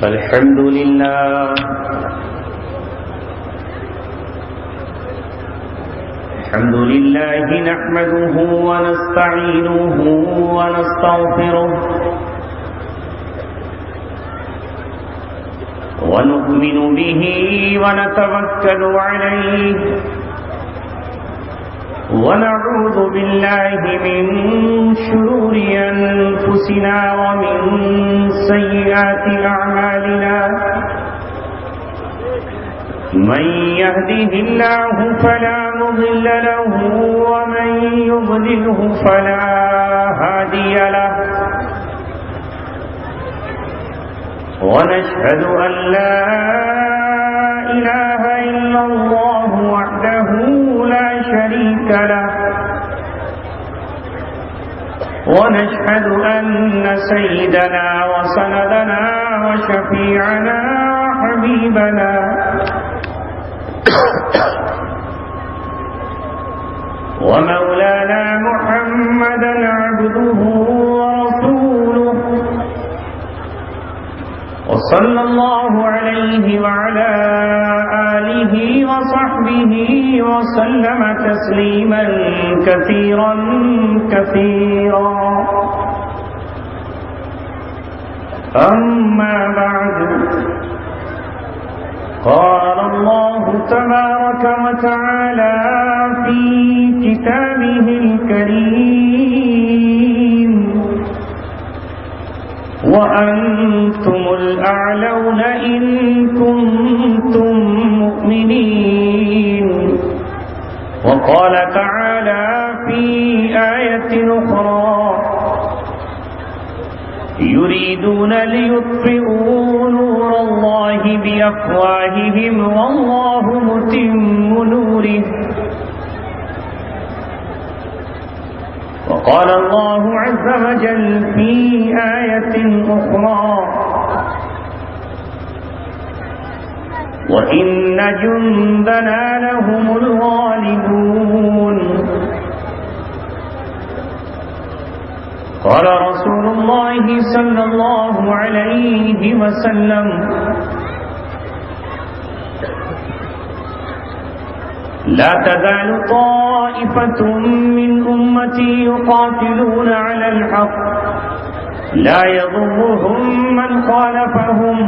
الحمد لله نحمده ونستعينه ونستغفره ونؤمن به ونتوكل عليه ونعوذ بالله من شرور أنفسنا ومن سيئات أعمالنا من يهده الله فلا مضل له ومن يضلله فلا هادي له ونشهد أن لا إله إلا الله وحده لا شريك له ونشهد أن سيدنا وسندنا وشفيعنا وحبيبنا ومولانا محمدا عبده ورسوله وصلى الله عليه وعلى آله وصحبه وسلم تسليما كثيرا كثيرا أما بعد قال الله تبارك وتعالى في كتابه الكريم وأنتم الأعلون إن كنتم مؤمنين وقال تعالى في آية أخرى يريدون ليطفئوا نور الله بأفواههم والله متم نوره وقال الله عز وجل في آية أخرى وإن جندنا لهم الغالبون قال رسول الله صلى الله عليه وسلم لا تزال طائفة من أمتي يقاتلون على الحق لا يضرهم من خالفهم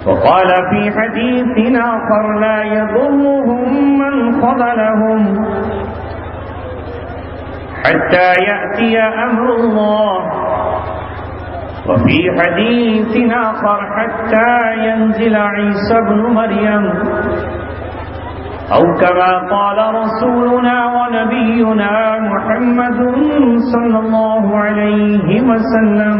وقال في حديث آخر لا يضرهم من خذلهم حتى يأتي أمر الله وفي حديث آخر حتى ينزل عيسى ابن مريم أو كما قال رسولنا ونبينا محمد صلى الله عليه وسلم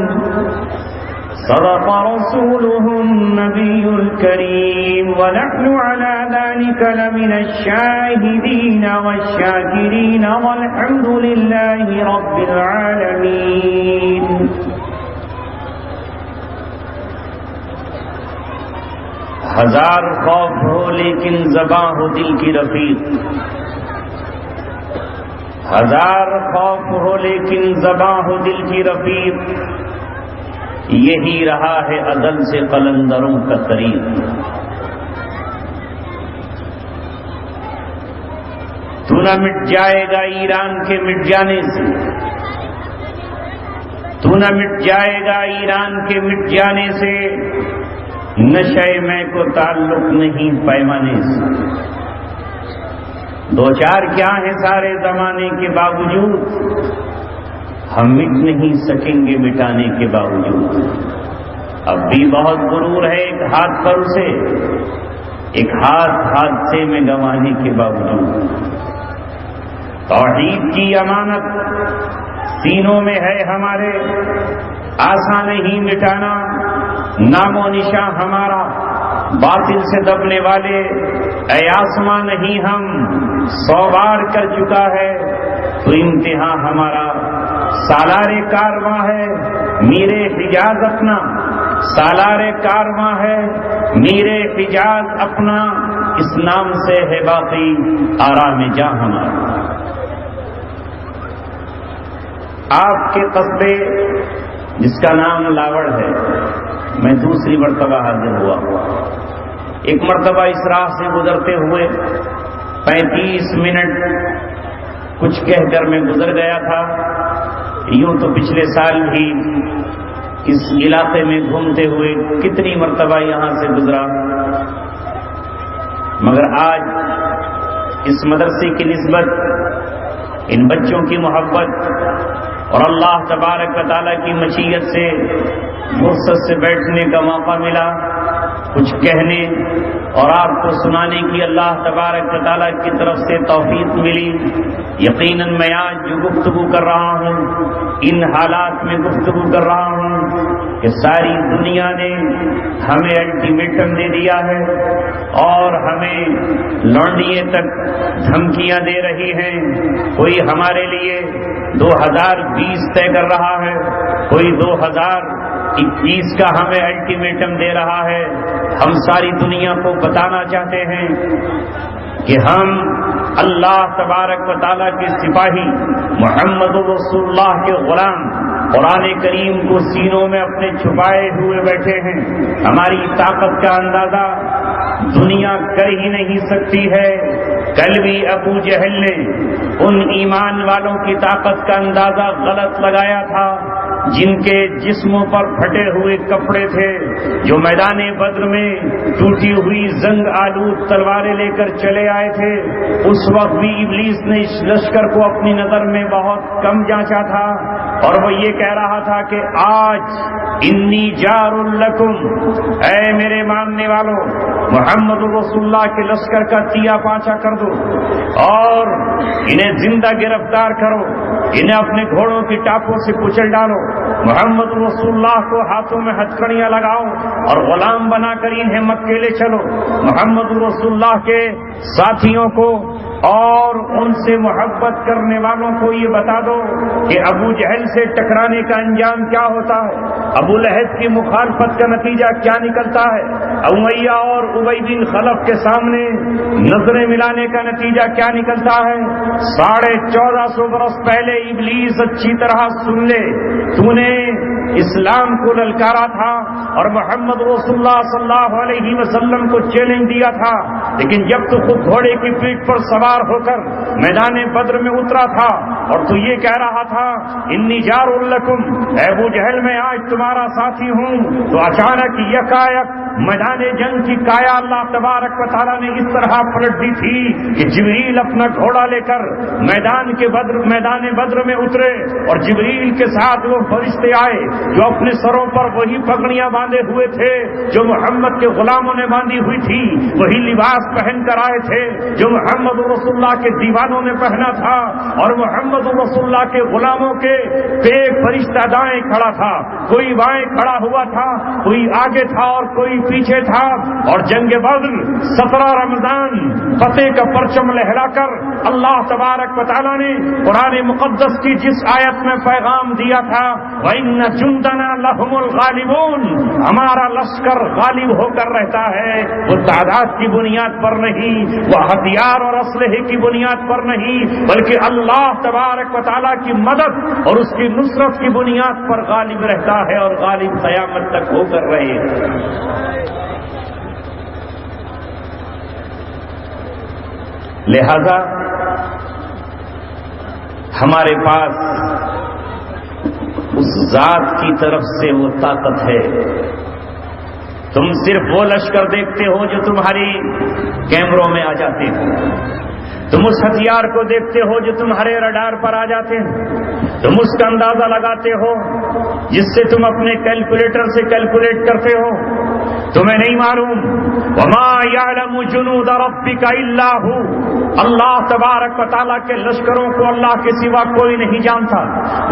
صدق رسوله النبي الكريم ونحن على ذلك لمن الشاهدين والشاكرين والحمد لله رب العالمين ہزار خوف ہو لیکن زباں ہو دل کی رفیق ہزار خوف ہو لیکن زباں ہو دل کی رفیق یہی رہا ہے ازل سے قلندروں کا طریق تو نہ مٹ جائے گا ایران کے مٹ جانے سے تو نہ مٹ جائے گا ایران کے مٹ جانے سے نشے میں کو تعلق نہیں پیمانے سے دو چار کیا ہے سارے زمانے کے باوجود ہم مٹ نہیں سکیں گے مٹانے کے باوجود اب بھی بہت غرور ہے ایک ہاتھ پر اسے ایک ہاتھ حادثے میں گنوانے کے باوجود توحید کی امانت سینوں میں ہے ہمارے آسان نہیں مٹانا نام و نشاں ہمارا باطل سے دبنے والے اے آسمان نہیں ہم 100 بار کر چکا ہے تو امتحان ہمارا سالار کارواں ہے میرے حجاز اپنا سالار کارواں ہے میرے حجاز اپنا اس نام سے ہے باقی آرام جاں ہمارا. آپ کے قصبے جس کا نام لاوڑ ہے، میں دوسری مرتبہ حاضر ہوا۔ ایک مرتبہ اس راہ سے گزرتے ہوئے 35 منٹ کچھ کہہ کر میں گزر گیا تھا۔ یوں تو پچھلے سال بھی اس علاقے میں گھومتے ہوئے کتنی مرتبہ یہاں سے گزرا، مگر آج اس مدرسے کی نسبت، ان بچوں کی محبت اور اللہ تبارک و تعالیٰ کی مشیت سے فرصت سے بیٹھنے کا موقع ملا، کچھ کہنے اور آپ کو سنانے کی اللہ تبارک و تعالیٰ کی طرف سے توفیق ملی۔ یقیناً میں آج جو گفتگو کر رہا ہوں، ان حالات میں گفتگو کر رہا ہوں کہ ساری دنیا نے ہمیں الٹیمیٹم دے دیا ہے اور ہمیں لونڈیے تک دھمکیاں دے رہی ہیں۔ کوئی ہمارے لیے 2020 طے کر رہا ہے، کوئی 2021 کا ہمیں الٹیمیٹم دے رہا ہے۔ ہم ساری دنیا کو بتانا چاہتے ہیں کہ ہم اللہ تبارک و تعالیٰ کے سپاہی، محمد رسول اللہ کے غلام، قرآن کریم کو سینوں میں اپنے چھپائے ہوئے بیٹھے ہیں۔ ہماری طاقت کا اندازہ دنیا کر ہی نہیں سکتی ہے۔ کل بھی ابو جہل نے ان ایمان والوں کی طاقت کا اندازہ غلط لگایا تھا جن کے جسموں پر پھٹے ہوئے کپڑے تھے، جو میدان بدر میں ٹوٹی ہوئی زنگ آلود تلواریں لے کر چلے آئے تھے۔ اس وقت بھی ابلیس نے اس لشکر کو اپنی نظر میں بہت کم جانچا تھا اور وہ یہ کہہ رہا تھا کہ آج انی جار لکم، اے میرے ماننے والوں، محمد رسول اللہ کے لشکر کا تیا پانچا کر دو اور انہیں زندہ گرفتار کرو، انہیں اپنے گھوڑوں کی ٹاپوں سے کچل ڈالو، محمد رسول اللہ کو ہاتھوں میں ہتھکڑیاں لگاؤ اور غلام بنا کر انہیں مکے لے چلو۔ محمد رسول اللہ کے ساتھیوں کو اور ان سے محبت کرنے والوں کو یہ بتا دو کہ ابو جہل سے ٹکرانے کا انجام کیا ہوتا ہے، ابو لہب کی مخالفت کا نتیجہ کیا نکلتا ہے، امیہ اور ابی بن خلف کے سامنے نظریں ملانے کا نتیجہ کیا نکلتا ہے۔ 1450 برس پہلے ابلیس اچھی طرح سن لے، تو نے اسلام کو للکارا تھا اور محمد رسول اللہ صلی اللہ علیہ وسلم کو چیلنج دیا تھا، لیکن جب تو خود گھوڑے کی پیٹھ پر سوار ہو کر میدان بدر میں اترا تھا اور تو یہ کہہ رہا تھا انی جار لکم، اے ابو جہل میں آج تمہارا ساتھی ہوں، تو اچانک یکایک میدان جنگ کی کایا اللہ تبارک و تعالیٰ نے اس طرح پلٹ دی تھی کہ جبریل اپنا گھوڑا لے کر میدان بدر میں اترے اور جبریل کے ساتھ وہ فرشتے آئے جو اپنے سروں پر وہی پگڑیاں باندھے ہوئے تھے جو محمد کے غلاموں نے باندھی ہوئی تھی، وہی لباس پہن کر آئے تھے جو محمد رسول اللہ کے دیوانوں نے پہنا تھا، اور محمد رسول اللہ کے غلاموں کے ایک فرشتہ دائیں کھڑا تھا، کوئی بائیں کھڑا ہوا تھا، کوئی آگے تھا اور کوئی پیچھے تھا، اور جنگ بدر 17 رمضان فتح کا پرچم لہرا کر اللہ تبارک و تعالیٰ نے قرآن مقدس کی جس آیت میں پیغام دیا تھا وَإِنَّ جُنْدَنَا لَهُمُ الْغَالِبُونَ، ہمارا لشکر غالب ہو کر رہتا ہے، وہ تعداد کی بنیاد پر نہیں، وہ ہتھیار اور اسلحے کی بنیاد پر نہیں، بلکہ اللہ تبارک و تعالیٰ کی مدد اور اس کی نصرت کی بنیاد پر غالب رہتا ہے اور غالب قیامت تک ہو کر رہے۔ لہذا ہمارے پاس اس ذات کی طرف سے وہ طاقت ہے۔ تم صرف وہ لشکر دیکھتے ہو جو تمہاری کیمروں میں آ جاتے ہیں، تم اس ہتھیار کو دیکھتے ہو جو تمہارے رڈار پر آ جاتے ہیں، تم اس کا اندازہ لگاتے ہو جس سے تم اپنے کیلکولیٹر سے کیلکولیٹ کرتے ہو۔ تمہیں نہیں معلوم وما یعلم جنود ربک الا ہو، اللہ تبارک و تعالیٰ کے لشکروں کو اللہ کے سوا کوئی نہیں جانتا،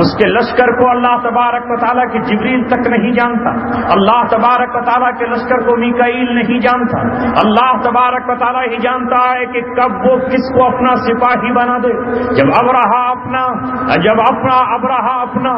اس کے لشکر کو اللہ تبارک و تعالیٰ کی جبریل تک نہیں جانتا، اللہ تبارک و تعالیٰ کے لشکر کو میکائیل نہیں جانتا، اللہ تبارک و تعالیٰ ہی جانتا ہے کہ کب وہ کس کو اپنا سپاہی بنا دے۔ جب ابرہا اپنا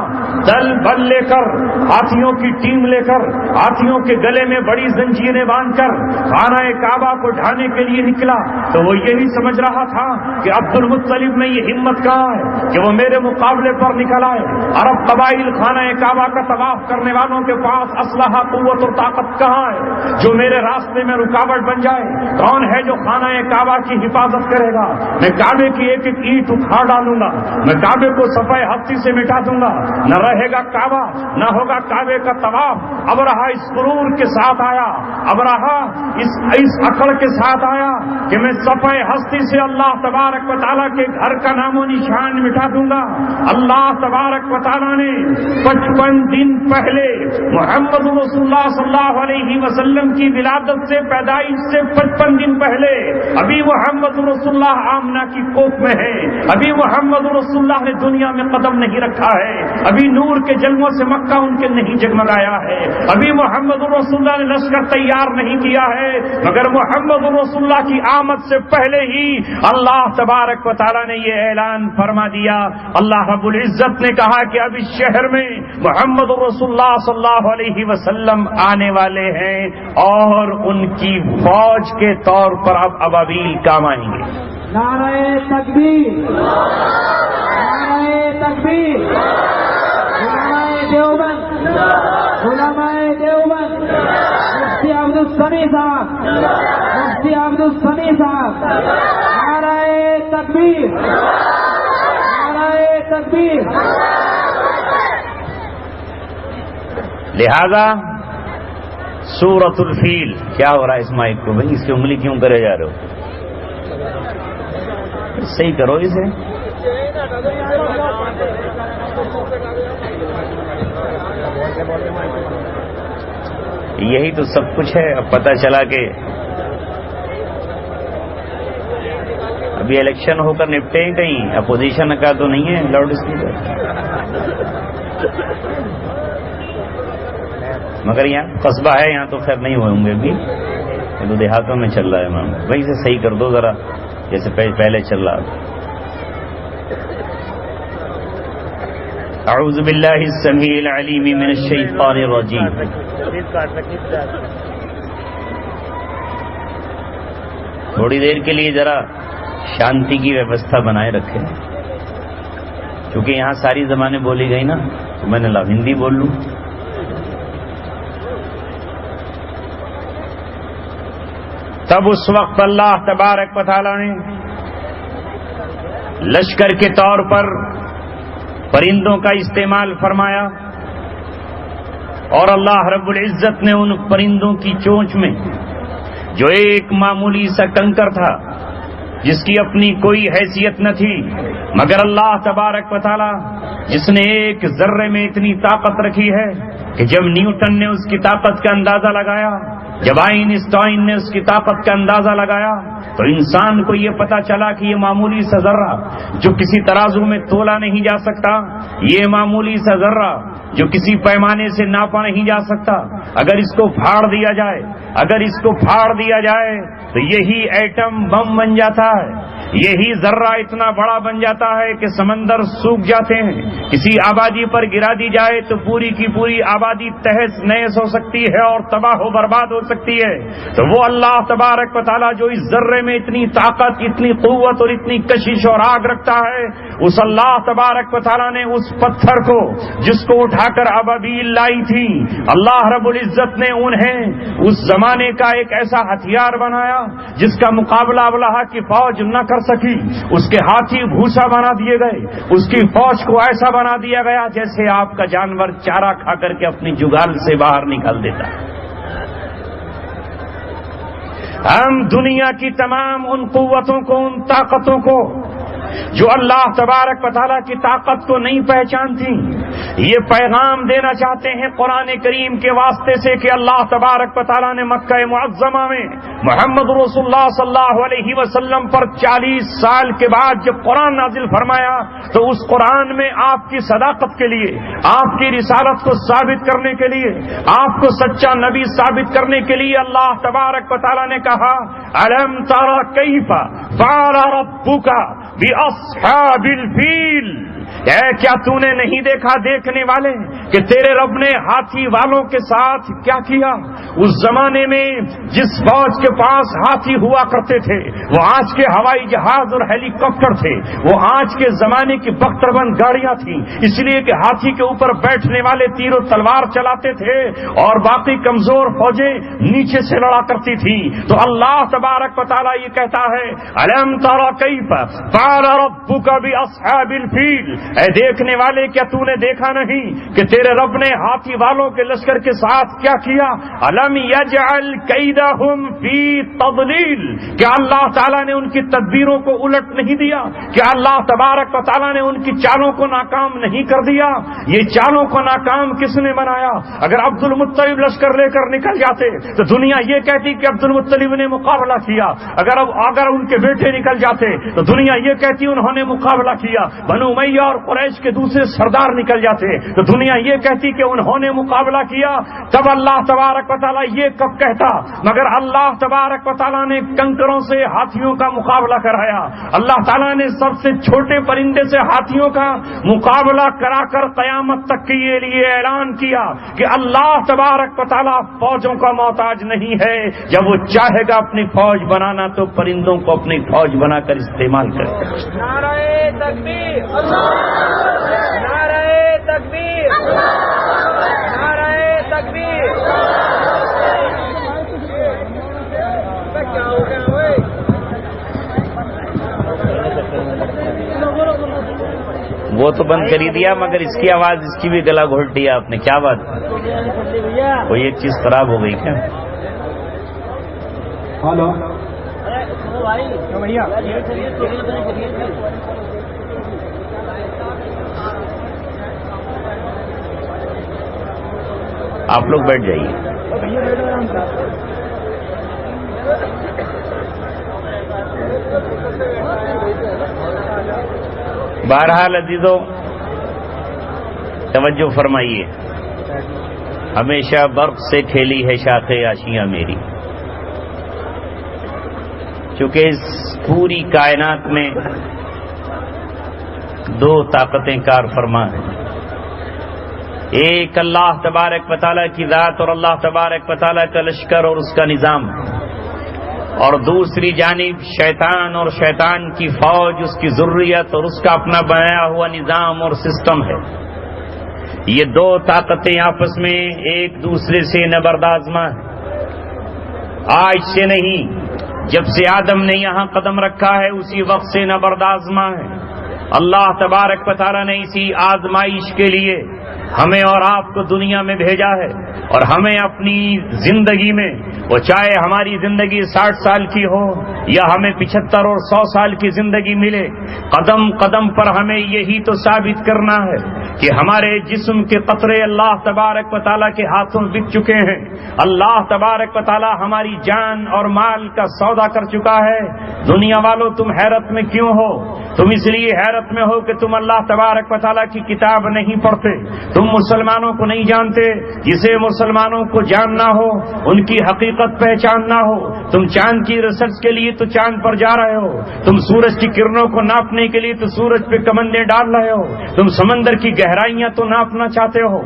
دل بل لے کر، ہاتھیوں کی ٹیم لے کر، ہاتھیوں کے گلے میں بڑی زنجیریں باندھ کر خانہ کعبہ کو ڈھانے کے لیے نکلا تو وہ یہی سمجھ رہا تھا کہ عبد المطلب میں یہ ہمت کہاں ہے کہ وہ میرے مقابلے پر نکل آئے. عرب قبائل خانہ کعبہ کا طواف کرنے والوں کے پاس اسلحہ قوت اور طاقت کہاں ہے جو میرے راستے میں رکاوٹ بن جائے؟ کون ہے جو خانہ کعبہ کی حفاظت کرے گا؟ میں کعبے کی ایک ایک اینٹ اکھاڑ ڈالوں گا, میں کعبے کو صفحہ ہستی سے مٹا دوں گا, نہ رہے گا کعبہ نہ ہوگا کعبے کا طواف. ابرہہ اس غرور کے ساتھ آیا, ابرہہ اس اکڑ کے ساتھ آیا کہ میں صفحہ ہستی سے اللہ تبارک و تعالیٰ کے گھر کا نام و نشان مٹا دوں گا. اللہ تبارک و تعالیٰ نے 55 دن پہلے محمد رسول اللہ صلی اللہ علیہ وسلم کی ولادت سے, پیدائش سے 55 دن پہلے ابھی محمد رسول اللہ آمنہ کی کوکھ میں ہے, ابھی محمد رسول اللہ نے دنیا میں قدم نہیں رکھا ہے, ابھی نور کے جلووں سے مکہ ان کے نہیں جگمگایا ہے, ابھی محمد رسول اللہ نے لشکر تیار نہیں کیا ہے, مگر محمد رسول اللہ کی آمد سے پہلے ہی اللہ تبارک و تعالیٰ نے یہ اعلان فرما دیا. اللہ رب العزت نے کہا کہ اب اس شہر میں محمد رسول اللہ صلی اللہ علیہ وسلم آنے والے ہیں اور ان کی فوج کے طور پر اب ابابیل کام آئیں گے. نعرہ تکبیر, نعرہ تکبیر, علماء دیوبند, علماء دیوبند, مفتی عبدالسمیع صاحب, مفتی عبدالسمیع صاحب, نعرہ تکبیر, نعرہ تکبیر. لہذا سورۃ الفیل, کیا ہو رہا ہے اس مائک کو بھائی, اس کی انگلی کیوں کرے جا رہے ہو؟ صحیح کرو اسے. یہی تو سب کچھ ہے. اب پتہ چلا کہ ابھی الیکشن ہو کر نپٹے کہیں اپوزیشن کا تو نہیں ہے لاؤڈ اسپیکر, مگر یہاں قصبہ ہے, یہاں تو خیر نہیں ہوئے ہوں گے ابھی, یہ تو دیہاتوں میں چل رہا ہے. میم وہیں سے صحیح کر دو ذرا, جیسے پہلے چل رہا تھا. اعوذ باللہ السمیع العلیم من الشیطان الرجیم. تھوڑی دیر کے لیے ذرا شانتی کی ویوستھا بنائے رکھیں, کیونکہ یہاں ساری زبانیں بولی گئی نا, تو میں نے ہندی بول لوں. تب اس وقت اللہ تبارک و تعالیٰ نے لشکر کے طور پر پرندوں کا استعمال فرمایا, اور اللہ رب العزت نے ان پرندوں کی چونچ میں جو ایک معمولی سا کنکر تھا جس کی اپنی کوئی حیثیت نہ تھی, مگر اللہ تبارک و تعالیٰ جس نے ایک ذرے میں اتنی طاقت رکھی ہے کہ جب نیوٹن نے اس کی طاقت کا اندازہ لگایا, جب آئنسٹائن نے اس کی طاقت کا اندازہ لگایا, تو انسان کو یہ پتا چلا کہ یہ معمولی سا ذرہ جو کسی ترازو میں تولا نہیں جا سکتا, یہ معمولی سا ذرہ جو کسی پیمانے سے ناپا نہیں جا سکتا, اگر اس کو پھاڑ دیا جائے, اگر اس کو پھاڑ دیا جائے تو یہی ایٹم بم بن جاتا ہے, یہی ذرہ اتنا بڑا بن جاتا ہے کہ سمندر سوکھ جاتے ہیں. کسی آبادی پر گرا دی جائے تو پوری کی پوری آبادی تہس نہس ہو سکتی ہے اور تباہ و برباد ہو سکتی ہے. تو وہ اللہ تبارک و تعالیٰ جو اس ذرے میں اتنی طاقت, اتنی قوت اور اتنی کشش اور آگ رکھتا ہے, اس اللہ تبارک و تعالیٰ نے اس پتھر کو جس کو اٹھا کر ابابیل لائی تھی, اللہ رب العزت نے انہیں اس زمانے کا ایک ایسا ہتھیار بنایا جس کا مقابلہ ابلہا کی فوج نہ کر سکی. اس کے ہاتھی بھوسا بنا دیے گئے, اس کی فوج کو ایسا بنا دیا گیا جیسے آپ کا جانور چارہ کھا کر کے اپنی جگال سے باہر نکال دیتا ہے. ہم دنیا کی تمام ان قوتوں کو, ان طاقتوں کو جو اللہ تبارک و تعالیٰ کی طاقت کو نہیں پہچانتی, یہ پیغام دینا چاہتے ہیں قرآن کریم کے واسطے سے کہ اللہ تبارک و تعالیٰ نے مکہ معظمہ میں محمد رسول اللہ صلی اللہ علیہ وسلم پر 40 سال کے بعد جب قرآن نازل فرمایا تو اس قرآن میں آپ کی صداقت کے لیے, آپ کی رسالت کو ثابت کرنے کے لیے, آپ کو سچا نبی ثابت کرنے کے لیے اللہ تبارک و تعالیٰ نے کہا الم تر کیف فعل ربک باصحاب الفیل, کیا تو نے نہیں دیکھا دیکھنے والے کہ تیرے رب نے ہاتھی والوں کے ساتھ کیا کیا؟ اس زمانے میں جس فوج کے پاس ہاتھی ہوا کرتے تھے وہ آج کے ہوائی جہاز اور ہیلی کاپٹر تھے، وہ آج کے زمانے کی بختربند گاڑیاں تھیں، اس لیے کہ ہاتھی کے اوپر بیٹھنے والے تیر و تلوار چلاتے تھے اور باقی کمزور فوجیں نیچے سے لڑا کرتی تھی۔ تو اللہ تبارک و تعالیٰ یہ کہتا ہے الم تر کیف فعل ربک باصحاب الفیل، اے دیکھنے والے کیا تو نے دیکھا نہیں کہ تیرے رب نے ہاتھی والوں کے لشکر کے ساتھ کیا کیا؟ الم یجعل کیدہم فی تضلیل، کیا اللہ تعالیٰ نے ان کی تدبیروں کو الٹ نہیں دیا؟ کیا اللہ تبارک و تعالیٰ نے ان کی چالوں کو ناکام نہیں کر دیا؟ یہ چالوں کو ناکام کس نے بنایا؟ اگر عبد المطلب لشکر لے کر نکل جاتے تو دنیا یہ کہتی کہ عبد المطلب نے مقابلہ کیا، اگر ان کے بیٹے نکل جاتے تو دنیا یہ کہتی انہوں نے مقابلہ کیا، بنو امیہ اور قریش کے دوسرے سردار نکل جاتے تو دنیا یہ کہتی کہ انہوں نے مقابلہ کیا۔ تب اللہ تبارک و تعالیٰ یہ کب کہتا؟ مگر اللہ تبارک و تعالیٰ نے کنکروں سے ہاتھیوں کا مقابلہ کرایا، اللہ تعالیٰ نے سب سے چھوٹے پرندے سے ہاتھیوں کا مقابلہ کرا کر قیامت تک کے لیے اعلان کیا کہ اللہ تبارک و تعالیٰ فوجوں کا محتاج نہیں ہے، جب وہ چاہے گا اپنی فوج بنانا تو پرندوں کو اپنی فوج بنا کر استعمال کرے گا۔ نعرہ تکبیر، نعرہ تکبیر، نعرہ تکبیر۔ کیا ہو گیا؟ وہ تو بند کر ہی دیا مگر اس کی آواز اس کی بھی گلا گھونٹ دیا آپ نے، کیا بات؟ کوئی ایک چیز خراب ہو گئی کیا؟ ہلو آپ لوگ بیٹھ جائیے۔ بہرحال عزیزو توجہ فرمائیے، ہمیشہ برق سے کھیلی ہے شاخ آشیاں میری، چونکہ اس پوری کائنات میں دو طاقتیں کار فرما ہیں، ایک اللہ تبارک و تعالیٰ کی ذات اور اللہ تبارک و تعالیٰ کا لشکر اور اس کا نظام، اور دوسری جانب شیطان اور شیطان کی فوج، اس کی ذریت اور اس کا اپنا بنایا ہوا نظام اور سسٹم ہے۔ یہ دو طاقتیں آپس میں ایک دوسرے سے نبردآزماں ہیں، آج سے نہیں، جب سے آدم نے یہاں قدم رکھا ہے اسی وقت سے نبردآزماں ہے۔ اللہ تبارک و تعالیٰ نے اسی آزمائش کے لیے ہمیں اور آپ کو دنیا میں بھیجا ہے، اور ہمیں اپنی زندگی میں، وہ چاہے ہماری زندگی 60 سال کی ہو یا ہمیں 75 اور 100 سال کی زندگی ملے، قدم قدم پر ہمیں یہی تو ثابت کرنا ہے کہ ہمارے جسم کے قطرے اللہ تبارک و تعالیٰ کے ہاتھوں بک چکے ہیں، اللہ تبارک و تعالیٰ ہماری جان اور مال کا سودا کر چکا ہے۔ دنیا والوں تم حیرت میں کیوں ہو؟ تم اس لیے حیرت میں ہو کہ تم اللہ تبارک و تعالیٰ کی کتاب نہیں پڑھتے، تم مسلمانوں کو نہیں جانتے، جسے مسلمانوں کو جاننا ہو، ان کی حقیقت پہچاننا ہو۔ تم چاند کی ریسرچ کے لیے تو چاند پر جا رہے ہو، تم سورج کی کرنوں کو ناپنے کے لیے تو سورج پہ کمندیں ڈال رہے ہو، تم سمندر کی گہرائیاں تو ناپنا چاہتے ہو،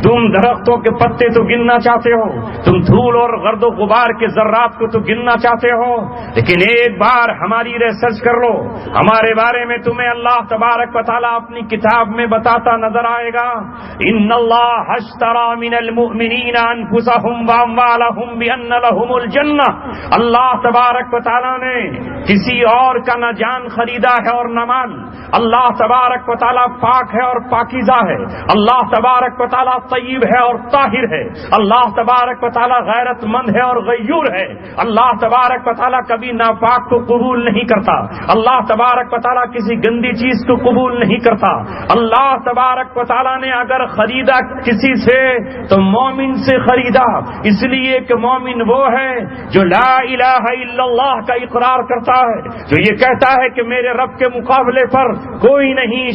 تم درختوں کے پتے تو گننا چاہتے ہو، تم دھول اور گرد و غبار کے ذرات کو تو گننا چاہتے ہو، لیکن ایک بار ہماری ریسرچ کر لو، ہمارے بارے میں تمہیں اللہ تبارک و تعالیٰ اپنی کتاب میں بتاتا نظر آئے گا۔ ان اللہ اشتری من المؤمنین انفسهم واموالهم بان لهم الجنہ، اللہ تبارک و تعالیٰ نے کسی اور کا نہ جان خریدا ہے اور نہ مال، اللہ تبارک و تعالیٰ پاک ہے اور پاکیزہ ہے، اللہ تبارک و تعالیٰ طیب ہے اور طاہر ہے، اللہ تبارک و تعالیٰ غیرت مند ہے اور غیور ہے، اللہ تبارک و تعالیٰ کبھی ناپاک کو قبول نہیں کرتا، اللہ تبارک و تعالیٰ کسی گندی چیز کو قبول نہیں کرتا۔ اللہ تبارک و تعالیٰ نے اگر خریدا کسی سے تو مومن سے خریدا، اس لیے کہ مومن وہ ہے جو لا الہ الا اللہ کا اقرار کرتا ہے، جو یہ کہتا ہے کہ میرے رب کے مقابلے پر کوئی نہیں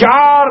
4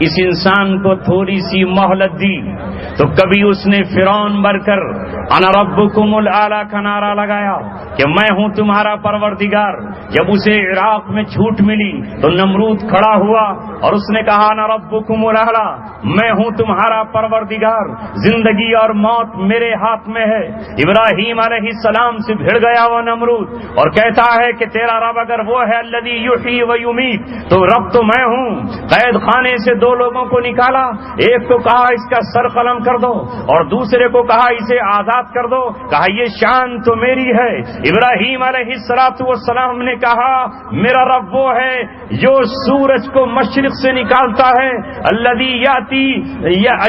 اس انسان کو تھوڑی سی مہلت دی تو کبھی اس نے فرعون بن کر انا ربکم الاعلی کا نعرہ لگایا کہ میں ہوں تمہارا پروردگار. جب اسے عراق میں چھوٹ ملی تو نمرود کھڑا ہوا اور اس نے کہا انا ربکم الاعلی، میں ہوں تمہارا پروردگار، زندگی اور موت میرے ہاتھ میں ہے. ابراہیم علیہ السلام سے بھڑ گیا وہ نمرود اور کہتا ہے کہ تیرا رب اگر وہ ہے الذی یحیی و یمیت تو رب تو میں ہوں. قید خانے سے دو لوگوں کو نکالا، ایک کو کہا اس کا سر قلم کر دو اور دوسرے کو کہا اسے آزاد کر دو. کہا یہ شان تو میری ہے. ابراہیم علیہ السلام نے کہا میرا رب وہ ہے جو سورج کو مشرق سے نکالتا ہے، الذی یاتی،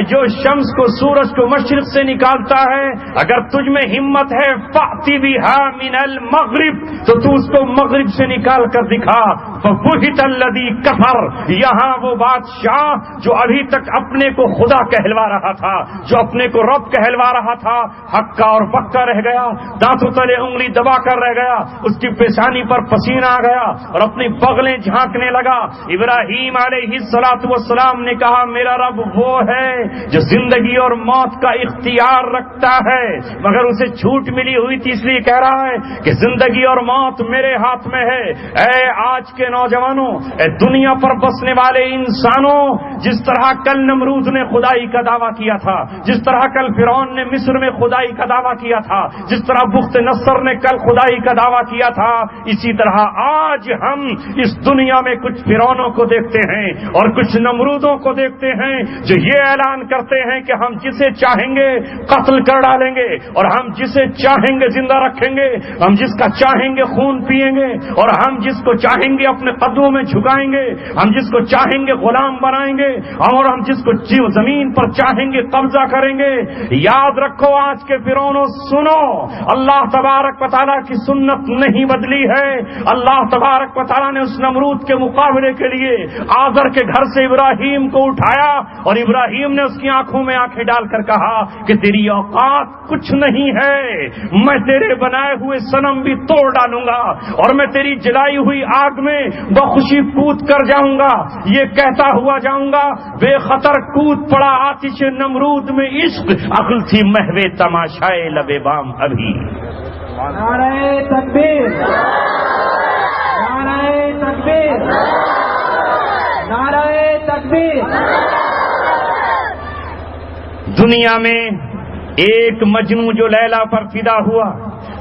جو شمس کو سورج کو مشرق سے نکالتا ہے. اگر تجھ میں ہمت ہے فاتی بہا من المغرب تو تو اس کو مغرب سے نکال کر دکھا. فبہت الذی کفر، یہاں وہ بادشاہ جو ابھی تک اپنے کو خدا کہلوا رہا تھا، جو اپنے کو رب کہلوا رہا تھا، ہکا اور بکا رہ گیا، دانتوں تلے انگلی دبا کر رہ گیا. اس کی پیشانی پر پسینہ آ گیا اور اپنی بغلیں جھانکنے لگا. ابراہیم علیہ السلام نے کہا میرا رب وہ ہے جو زندگی اور موت کا اختیار رکھتا ہے، مگر اسے چھوٹ ملی ہوئی تھی اس لیے کہہ رہا ہے کہ زندگی اور موت میرے ہاتھ میں ہے. اے آج کے نوجوانوں، اے دنیا پر بسنے والے انسانوں، جس طرح کل نمرود نے خدائی کا دعویٰ کیا تھا، جس طرح کل فرعون نے مصر میں خدائی کا دعویٰ کیا تھا، جس طرح بخت نصر نے کل خدائی کا دعویٰ کیا تھا، اسی طرح آج ہم اس دنیا میں کچھ فرعونوں کو دیکھتے ہیں اور کچھ نمرودوں کو دیکھتے ہیں جو یہ اعلان کرتے ہیں کہ ہم جسے چاہیں گے قتل کر ڈالیں گے اور ہم جسے چاہیں گے زندہ رکھیں گے، ہم جس کا چاہیں گے خون پیئیں گے اور ہم جس کو چاہیں گے اپنے قدموں میں جھکائیں گے، ہم جس کو چاہیں گے غلام بنائیں گے اور ہم جس کو زمین پر چاہیں گے قبضہ کریں گے. یاد رکھو آج کے فرعونوں، سنو، اللہ تبارک و تعالیٰ کی سنت نہیں بدلی ہے. اللہ تبارک و تعالیٰ نے اس نمرود کے مقابلے کے لیے آزر کے گھر سے ابراہیم کو اٹھایا اور ابراہیم نے اس کی آنکھوں میں آنکھیں ڈال کر کہا کہ تیری اوقات کچھ نہیں ہے، میں تیرے بنائے ہوئے صنم بھی توڑ ڈالوں گا اور میں تیری جلائی ہوئی آگ میں بخوشی کود کر جاؤں گا. یہ کہتا ہوا جاؤں گا، بے خطر کود پڑا آتش نمرود میں عشق، عقل تھی محو تماشائے لبے بام ابھی. نعرہ تکبیر، نعرہ تکبیر، نعرہ تکبیر. دنیا میں ایک مجنو جو لیلا پر فدا ہوا،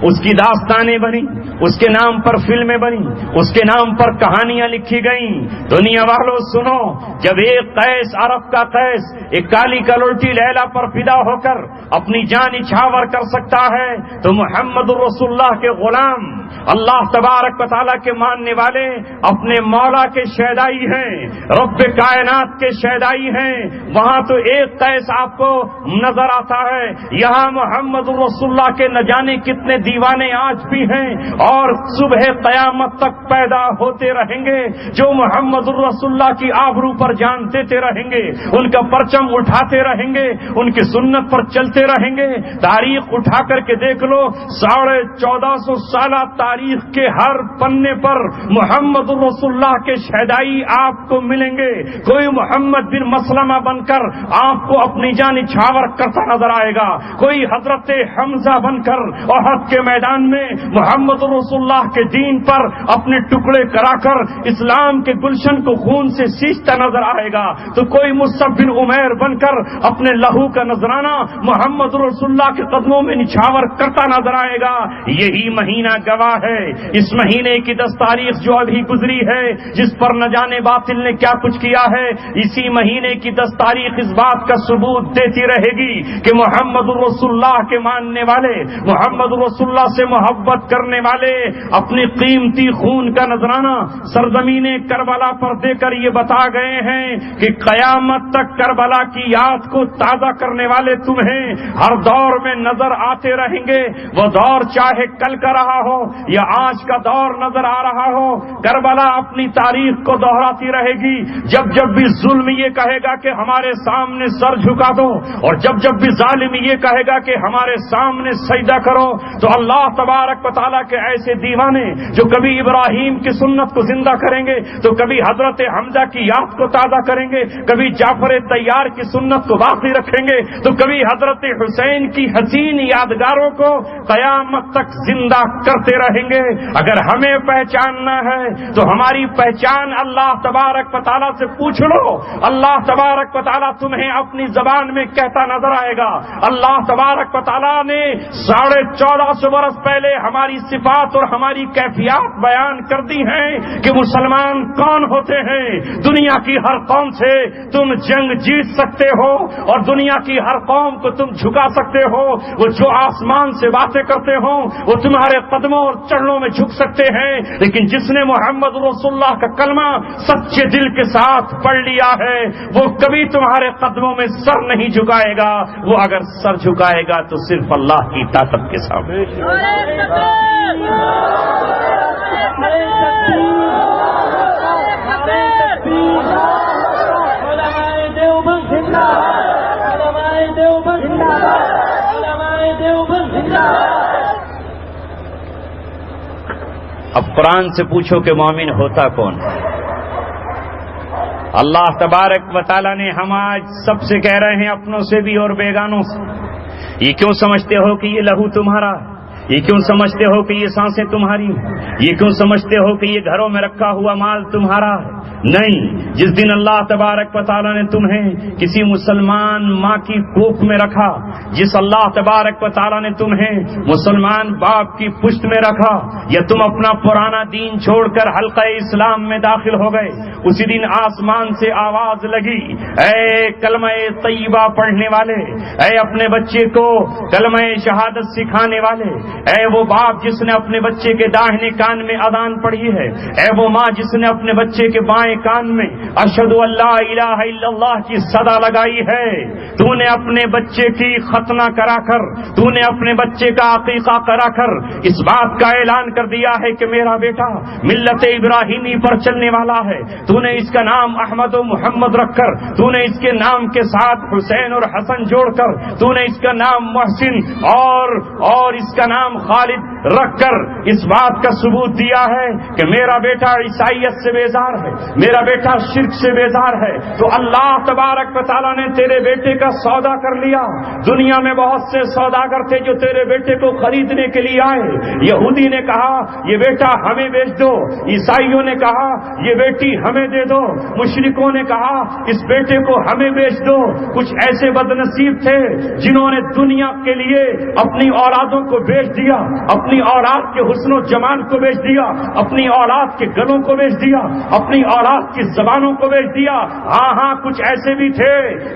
اس کی داستانیں بنی، اس کے نام پر فلمیں بنی، اس کے نام پر کہانیاں لکھی گئیں. دنیا والوں سنو، جب ایک قیس، عرب کا قیس، ایک کالی کلوٹی لیلا پر فدا ہو کر اپنی جان نچھاور کر سکتا ہے تو محمد رسول اللہ کے غلام، اللہ تبارک و تعالیٰ کے ماننے والے اپنے مولا کے شیدائی ہیں، رب کائنات کے شیدائی ہیں. وہاں تو ایک قیس آپ کو نظر آتا ہے، یہاں محمد رسول اللہ کے نہ جانے کتنے دیوانے آج بھی ہیں اور صبح قیامت تک پیدا ہوتے رہیں گے جو محمد رسول اللہ کی آبرو پر جان دیتے رہیں گے، ان کا پرچم اٹھاتے رہیں گے، ان کی سنت پر چلتے رہیں گے. تاریخ اٹھا کر کے دیکھ لو، 1450 سالہ تاریخ کے ہر پنے پر محمد رسول اللہ کے شہدائی آپ کو ملیں گے. کوئی محمد بن مسلمہ بن کر آپ کو اپنی جان نچھاور کرتا نظر آئے گا، کوئی حضرت حمزہ بن کر احد کے میدان میں محمد رسول اللہ کے دین پر اپنے ٹکڑے کرا کر اسلام کے گلشن کو خون سے سینچتا نظر آئے گا، تو کوئی مصعب بن عمیر بن کر اپنے لہو کا نذرانہ محمد رسول اللہ کے قدموں میں نچھاور کرتا نظر آئے گا. یہی مہینہ گواہ ہے، اس مہینے کی 10 تاریخ جو ابھی گزری ہے، جس پر نہ جانے باطل نے کیا کچھ کیا ہے، اسی مہینے کی 10 تاریخ اس بات کا ثبوت دیتی رہے گی کہ محمد رسول اللہ کے ماننے والے، محمد رسول اللہ سے محبت کرنے والے اپنی قیمتی خون کا نذرانہ سرزمین کربلا پر دے کر یہ بتا گئے ہیں کہ قیامت تک کربلا کی یاد کو تازہ کرنے والے تمہیں ہر دور میں نظر آتے رہیں گے. وہ دور چاہے کل کا رہا ہو یا آج کا دور نظر آ رہا ہو، کربلا اپنی تاریخ کو دہراتی رہے گی. جب جب بھی ظلم یہ کہے گا کہ ہمارے سامنے سر جھکا دو اور جب جب بھی ظالم یہ کہے گا کہ ہمارے سامنے سجدہ کرو، تو اللہ تبارک و تعالیٰ کے ایسے دیوانے جو کبھی ابراہیم کی سنت کو زندہ کریں گے تو کبھی حضرت حمزہ کی یاد کو تازہ کریں گے، کبھی جعفر طیار کی سنت کو باقی رکھیں گے تو کبھی حضرت حسین کی حسین یادگاروں کو قیامت تک زندہ کرتے رہیں گے۔ اگر ہمیں پہچاننا ہے تو ہماری پہچان اللہ تبارک و تعالیٰ سے پوچھ لو۔ اللہ تبارک و تعالیٰ تمہیں اپنی زبان میں کہتا نظر آئے گا۔ اللہ تبارک و تعالیٰ نے 1450 برس پہلے ہماری صفات اور ہماری کیفیات بیان کر دی ہیں کہ مسلمان کون ہوتے ہیں۔ دنیا کی ہر قوم سے تم جنگ جیت سکتے ہو اور دنیا کی ہر قوم کو تم جھکا سکتے ہو۔ وہ جو آسمان سے باتیں کرتے ہوں وہ تمہارے قدموں اور چرنوں میں جھک سکتے ہیں، لیکن جس نے محمد رسول اللہ کا کلمہ سچے دل کے ساتھ پڑھ لیا ہے وہ کبھی تمہارے قدموں میں سر نہیں جھکائے گا۔ وہ اگر سر جھکائے گا تو صرف اللہ کی طاقت کے سامنے۔ اب قرآن سے پوچھو کہ مومن ہوتا کون ہے؟ اللہ تبارک و تعالیٰ نے ہم آج سب سے کہہ رہے ہیں، اپنوں سے بھی اور بیگانوں سے، یہ کیوں سمجھتے ہو کہ یہ لہو تمہارا، یہ کیوں سمجھتے ہو کہ یہ سانسیں تمہاری، یہ کیوں سمجھتے ہو کہ یہ گھروں میں رکھا ہوا مال تمہارا ہے؟ نہیں، جس دن اللہ تبارک و تعالیٰ نے تمہیں کسی مسلمان ماں کی کوکھ میں رکھا، جس اللہ تبارک و تعالیٰ نے تمہیں مسلمان باپ کی پشت میں رکھا، یا تم اپنا پرانا دین چھوڑ کر حلقہ اسلام میں داخل ہو گئے، اسی دن آسمان سے آواز لگی، اے کلمہ طیبہ پڑھنے والے، اے اپنے بچے کو کلمہ شہادت سکھانے والے، اے وہ باپ جس نے اپنے بچے کے داہنے کان میں اذان پڑھی ہے، اے وہ ماں جس نے اپنے بچے کے بائیں کان میں اشہد ان لا الہ الا اللہ کی صدا لگائی ہے، تو نے اپنے بچے کی ختنہ کرا کر، تو نے اپنے بچے کا عقیقہ کرا کر اس بات کا اعلان کر دیا ہے کہ میرا بیٹا ملت ابراہیمی پر چلنے والا ہے، تو نے اس کا نام احمد و محمد رکھ کر، تو نے اس کے نام کے ساتھ حسین اور حسن جوڑ کر، تو نے اس کا نام محسن اور اس کا نام خالد رکھ کر اس بات کا ثبوت دیا ہے کہ میرا بیٹا عیسائیت سے بیزار ہے، میرا بیٹا شرک سے بیزار ہے، تو اللہ تبارک و تعالیٰ نے تیرے بیٹے کا سودا کر لیا۔ دنیا میں بہت سے سوداگر تھے جو تیرے بیٹے کو خریدنے کے لیے آئے، یہودی نے کہا یہ بیٹا ہمیں بیچ دو، عیسائیوں نے کہا یہ بیٹی ہمیں دے دو، مشرکوں نے کہا اس بیٹے کو ہمیں بیچ دو۔ کچھ ایسے بدنصیب تھے جنہوں نے دنیا کے لیے اپنی اولادوں کو بیچ دیا، اپنی اولاد کے حسن و جمال کو بیچ دیا، اپنی اولاد کے گلوں کو بیچ دیا، اپنی اولاد کی زبانوں کو بیچ دیا۔ ہاں کچھ ایسے بھی تھے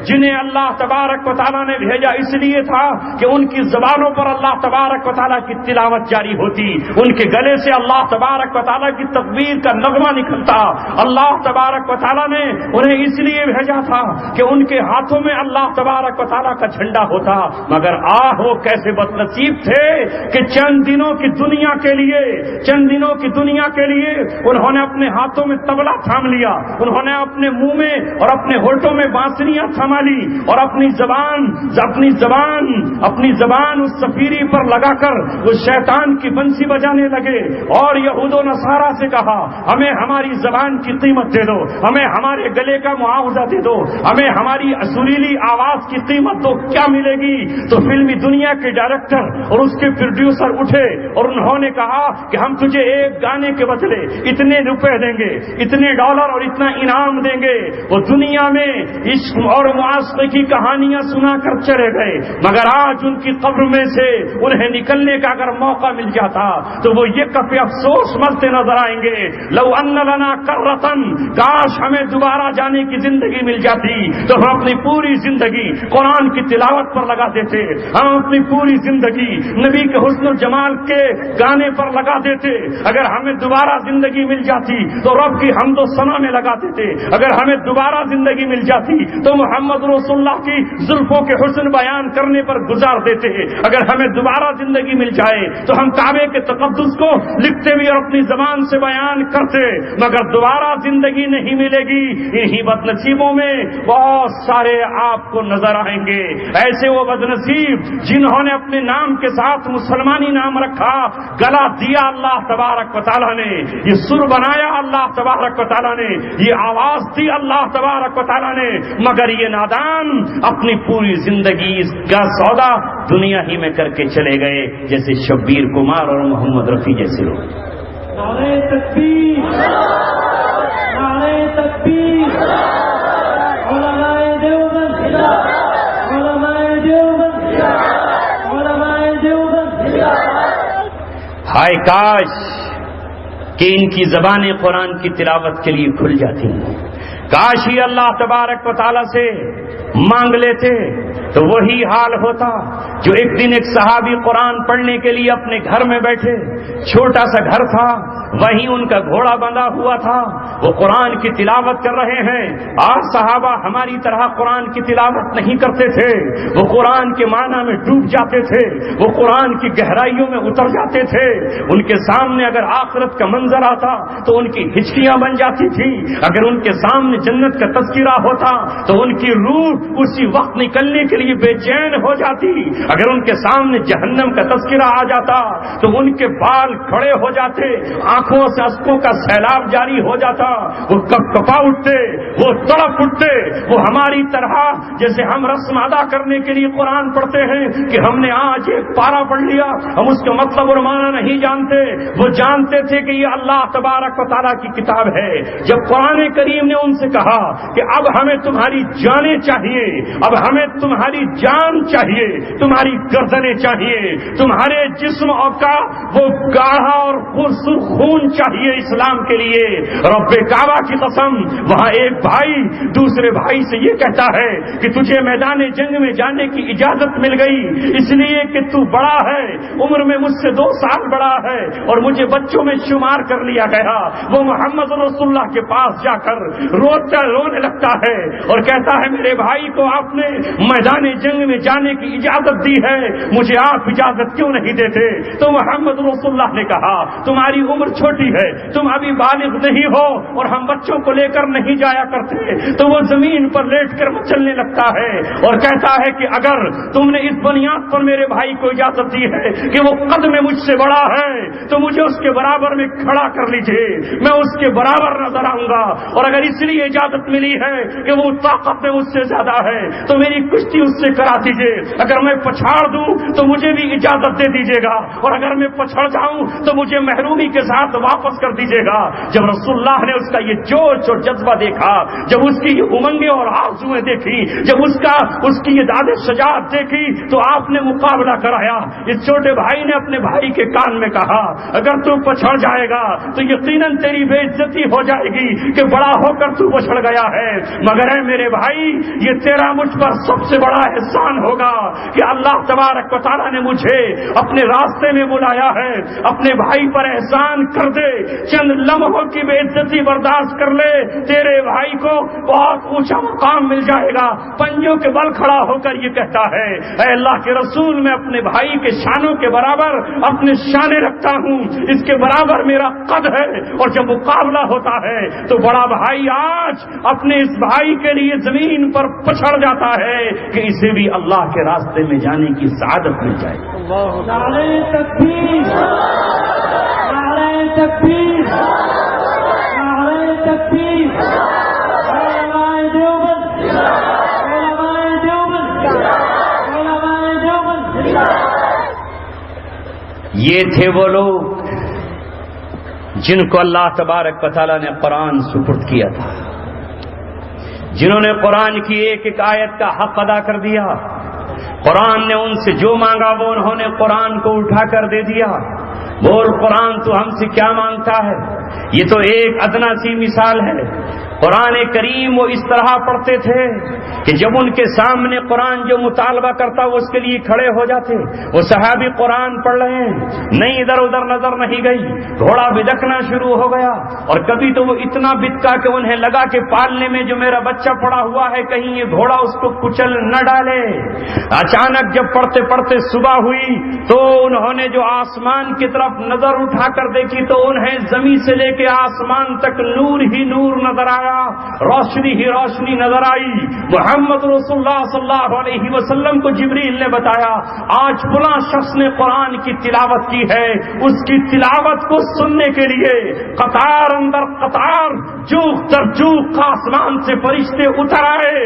جنہیں اللہ تبارک و تعالیٰ نے بھیجا اس لیے تھا کہ ان کی زبانوں پر اللہ تبارک و تعالیٰ کی تلاوت جاری ہوتی، ان کے گلے سے اللہ تبارک و تعالیٰ کی تکبیر کا نغمہ نکلتا۔ اللہ تبارک و تعالیٰ نے انہیں اس لیے بھیجا تھا کہ ان کے ہاتھوں میں اللہ تبارک و تعالیٰ کا جھنڈا ہوتا، مگر وہ کیسے بدنصیب تھے کہ چند دنوں کی دنیا کے لیے انہوں نے اپنے ہاتھوں میں تبلا تھام لیا، انہوں نے اپنے منہ میں اور اپنے ہونٹوں میں بانسریاں تھما لی اور اپنی زبان اس سفیری پر لگا کر وہ شیطان کی بنسی بجانے لگے اور یہود و نصارہ سے کہا ہمیں ہماری زبان کی قیمت دے دو، ہمیں ہمارے گلے کا معاوضہ دے دو، ہمیں ہماری سریلی آواز کی قیمت دو، کیا ملے گی؟ تو فلمی دنیا کے ڈائریکٹر اور اس کے پروڈیوسر اٹھے اور انہوں نے کہا کہ ہم تجھے ایک گانے کے بدلے اتنے روپے دیں گے، اتنے ڈالر اور اتنا انعام دیں گے۔ وہ دنیا میں عشق اور معاشقے کی کہانیاں سنا کر چلے گئے، مگر آج ان کی قبر میں سے انہیں نکلنے کا اگر موقع مل جاتا تو وہ یہ کفِ افسوس ملتے نظر آئیں گے، لو ان لنا کرتن، کاش ہمیں دوبارہ جانے کی زندگی مل جاتی تو ہم اپنی پوری زندگی قرآن کی تلاوت پر لگا دیتے، ہم اپنی پوری زندگی نبی کے حسن و جمال کے گانے پر لگا دیتے، اگر ہمیں دوبارہ زندگی مل جاتی تو رب کی حمد و ثنا میں لگا دیتے، اگر ہمیں دوبارہ زندگی مل جاتی تو محمد رسول اللہ کی زلفوں کے حسن بیان کرنے پر گزار دیتے، اگر ہمیں دوبارہ زندگی مل جائے تو ہم کعبے کے تقدس کو لکھتے بھی اور اپنی زبان سے بیان کرتے، مگر دوبارہ زندگی نہیں ملے گی۔ انہی بدنصیبوں میں بہت سارے آپ کو نظر آئیں گے، ایسے وہ بدنصیب جنہوں نے اپنے نام کے ساتھ مسلمانی نام رکھا، گلا دیا اللہ تبارک و تعالیٰ نے، یہ سر بنایا اللہ تبارک و تعالیٰ نے، یہ آواز دی اللہ تبارک و تعالیٰ نے، مگر یہ نادان اپنی پوری زندگی اس کا سودا دنیا ہی میں کر کے چلے گئے، جیسے شبیر کمار اور محمد رفیع جیسے لوگ۔ نعرہ تکبیر، نعرہ تکبیر، علماء دیوبند، علماء دیوبند، علماء دیوبند۔ ہائے کاش کہ ان کی زبانیں قرآن کی تلاوت کے لیے کھل جاتی ہیں، کاش ہی اللہ تبارک و تعالیٰ سے مانگ لیتے تو وہی حال ہوتا جو ایک دن ایک صحابی قرآن پڑھنے کے لیے اپنے گھر میں بیٹھے، چھوٹا سا گھر تھا، وہیں ان کا گھوڑا بندھا ہوا تھا، وہ قرآن کی تلاوت کر رہے ہیں۔ آج صحابہ ہماری طرح قرآن کی تلاوت نہیں کرتے تھے، وہ قرآن کے معنی میں ڈوب جاتے تھے، وہ قرآن کی گہرائیوں میں اتر جاتے تھے، ان کے سامنے اگر آخرت کا منظر آتا تو ان کی ہچکیاں بن جاتی تھی، اگر ان کے سامنے جنت کا تذکرہ ہوتا تو ان کی روح اسی وقت نکلنے کے لیے بے چین ہو جاتی، اگر ان کے سامنے جہنم کا تذکرہ آ جاتا تو ان کے بال کھڑے ہو جاتے، آنکھوں سے اشکوں کا سیلاب جاری ہو جاتا، وہ کپا اٹھتے، وہ تڑپ اٹھتے، وہ ہماری طرح جیسے ہم رسم ادا کرنے کے لیے قرآن پڑھتے ہیں کہ ہم نے آج ایک پارا پڑھ لیا، ہم اس کا مطلب اور معنی نہیں جانتے، وہ جانتے تھے کہ یہ اللہ تبارک و تعالیٰ کی کتاب ہے۔ جب قرآن کریم نے ان سے کہا کہ اب ہمیں تمہاری جانیں چاہیے، اب ہمیں تمہاری جان چاہیے، تمہاری گردنیں چاہیے، تمہارے جسم کا وہ گاڑھا اور خون چاہیے اسلام کے لیے، رب کعبہ کی قسم وہاں ایک بھائی دوسرے بھائی سے یہ کہتا ہے کہ تجھے میدان جنگ میں جانے کی اجازت مل گئی اس لیے کہ تو بڑا ہے، عمر میں مجھ سے 2 سال بڑا ہے اور مجھے بچوں میں شمار کر لیا گیا۔ وہ محمد رسول اللہ کے پاس جا کر رونے لگتا ہے اور کہتا ہے میرے بھائی کو آپ نے میدان جنگ میں جانے کی اجازت دی ہے، مجھے آپ اجازت کیوں نہیں دیتے؟ تو محمد رسول اللہ نے کہا تمہاری عمر چھوٹی ہے، تم ابھی بالغ نہیں ہو اور ہم بچوں کو لے کر نہیں جایا کرتے۔ تو وہ زمین پر لیٹ کر مچلنے لگتا ہے اور کہتا ہے کہ اگر تم نے اس بنیاد پر میرے بھائی کو اجازت دی ہے کہ وہ قد میں مجھ سے بڑا ہے تو مجھے اس کے برابر میں کھڑا کر لیجئے، میں اس کے برابر نظر آؤں گا، اور اگر اس لیے اجازت ملی ہے کہ وہ طاقت میں مجھ سے زیادہ ہے تو میری کشتی اس سے کرا دیجئے، اگر میں پچھاڑ دوں تو مجھے بھی اجازت دے دیجئے گا، اور اگر میں پچھڑ جاؤں تو مجھے محرومی کے ساتھ واپس کر دیجئے گا۔ جب رسول اللہ نے اس کا یہ جوش اور جذبہ دیکھا، جب اس کی یہ امنگیں اور آرزویں دیکھی، جب اس کی یہ داد شجاعت دیکھی تو آپ نے مقابلہ کرایا۔ اس چھوٹے بھائی نے اپنے بھائی کے کان میں کہا اگر تو پچھڑ جائے گا تو یقیناً تیری بے عزتی ہو جائے گی کہ بڑا ہو کر تو پچھڑ گیا ہے، مگر اے میرے بھائی یہ تیرا مجھ پر سب سے بڑا احسان ہوگا کہ اللہ تبارک و تعالیٰ نے مجھے اپنے راستے میں بلایا ہے، اپنے بھائی پر احسان کر دے، چند لمحوں کی بے عزتی برداشت کر لے، تیرے بھائی کو بہت اونچا مقام مل جائے گا۔ پنجوں کے بل کھڑا ہو کر یہ کہتا ہے اے اللہ کے رسول میں اپنے بھائی کے شانوں کے برابر اپنے شانے رکھتا ہوں، اس کے برابر میرا قد ہے، اور جب مقابلہ ہوتا ہے تو بڑا بھائی آج اپنے اس بھائی کے لیے زمین پر پچھڑ جاتا ہے کہ اسے بھی اللہ کے راستے میں جانے کی سعادت مل جائے۔ نعرہ تکبیر، نعرہ تکبیر، نعرہ تکبیر، علماء دیوبند، علماء دیوبند، علماء دیوبند۔ یہ تھے وہ لوگ جن کو اللہ تبارک و تعالیٰ نے قرآن سپرد کیا تھا، جنہوں نے قرآن کی ایک ایک آیت کا حق ادا کر دیا۔ قرآن نے ان سے جو مانگا وہ انہوں نے قرآن کو اٹھا کر دے دیا۔ بول قرآن تو ہم سے کیا مانگتا ہے؟ یہ تو ایک ادنا سی مثال ہے۔ قرآن کریم وہ اس طرح پڑھتے تھے کہ جب ان کے سامنے قرآن جو مطالبہ کرتا وہ اس کے لیے کھڑے ہو جاتے۔ وہ صحابی قرآن پڑھ رہے ہیں، نہیں ادھر ادھر نظر نہیں گئی، گھوڑا بدکنا شروع ہو گیا، اور کبھی تو وہ اتنا بدکا کہ انہیں لگا کہ پالنے میں جو میرا بچہ پڑا ہوا ہے کہیں یہ گھوڑا اس کو کچل نہ ڈالے۔ اچانک جب پڑھتے پڑھتے صبح ہوئی تو انہوں نے جو آسمان کی طرف نظر اٹھا کر دیکھی تو انہیں زمین سے لے کے آسمان تک نور ہی نور نظر آیا۔ آیا، روشنی ہی روشنی نظر آئی۔ محمد رسول اللہ صلی اللہ علیہ وسلم کو جبریل نے بتایا آج فلاں شخص نے قرآن کی تلاوت کی ہے، اس کی تلاوت کو سننے کے لیے قطار اندر قطار جوق در جوق آسمان سے فرشتے اتر آئے۔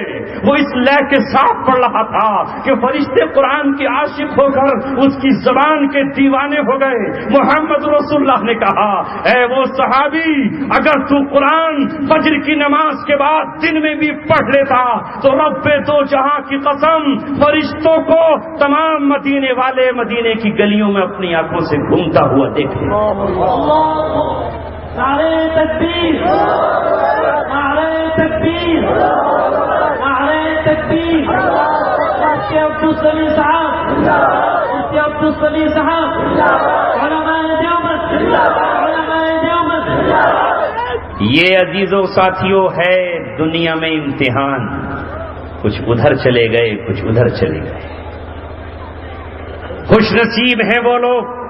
وہ اس لے کے ساتھ پڑھ رہا تھا کہ فرشتے قرآن کے عاشق ہو کر اس کی زبان کے دیوانے ہو گئے۔ محمد رسول اللہ نے کہا اے وہ صحابی، اگر تو قرآن فجر کی نماز کے بعد دن میں بھی پڑھ لیتا تو رب دو جہاں کی قسم فرشتوں کو تمام مدینے والے مدینے کی گلیوں میں اپنی آنکھوں سے گھومتا ہوا دیکھے۔ نعرہ تکبیر، نعرہ تکبیر، نعرہ تکبیر۔ مفتی عبدالسمیع صاحب، مفتی عبدالسمیع صاحب، علماء دیوبند، علماء دیوبند۔ یہ عزیزوں ساتھیوں ہے دنیا میں امتحان، کچھ ادھر چلے گئے کچھ ادھر چلے گئے۔ خوش نصیب ہیں وہ لوگ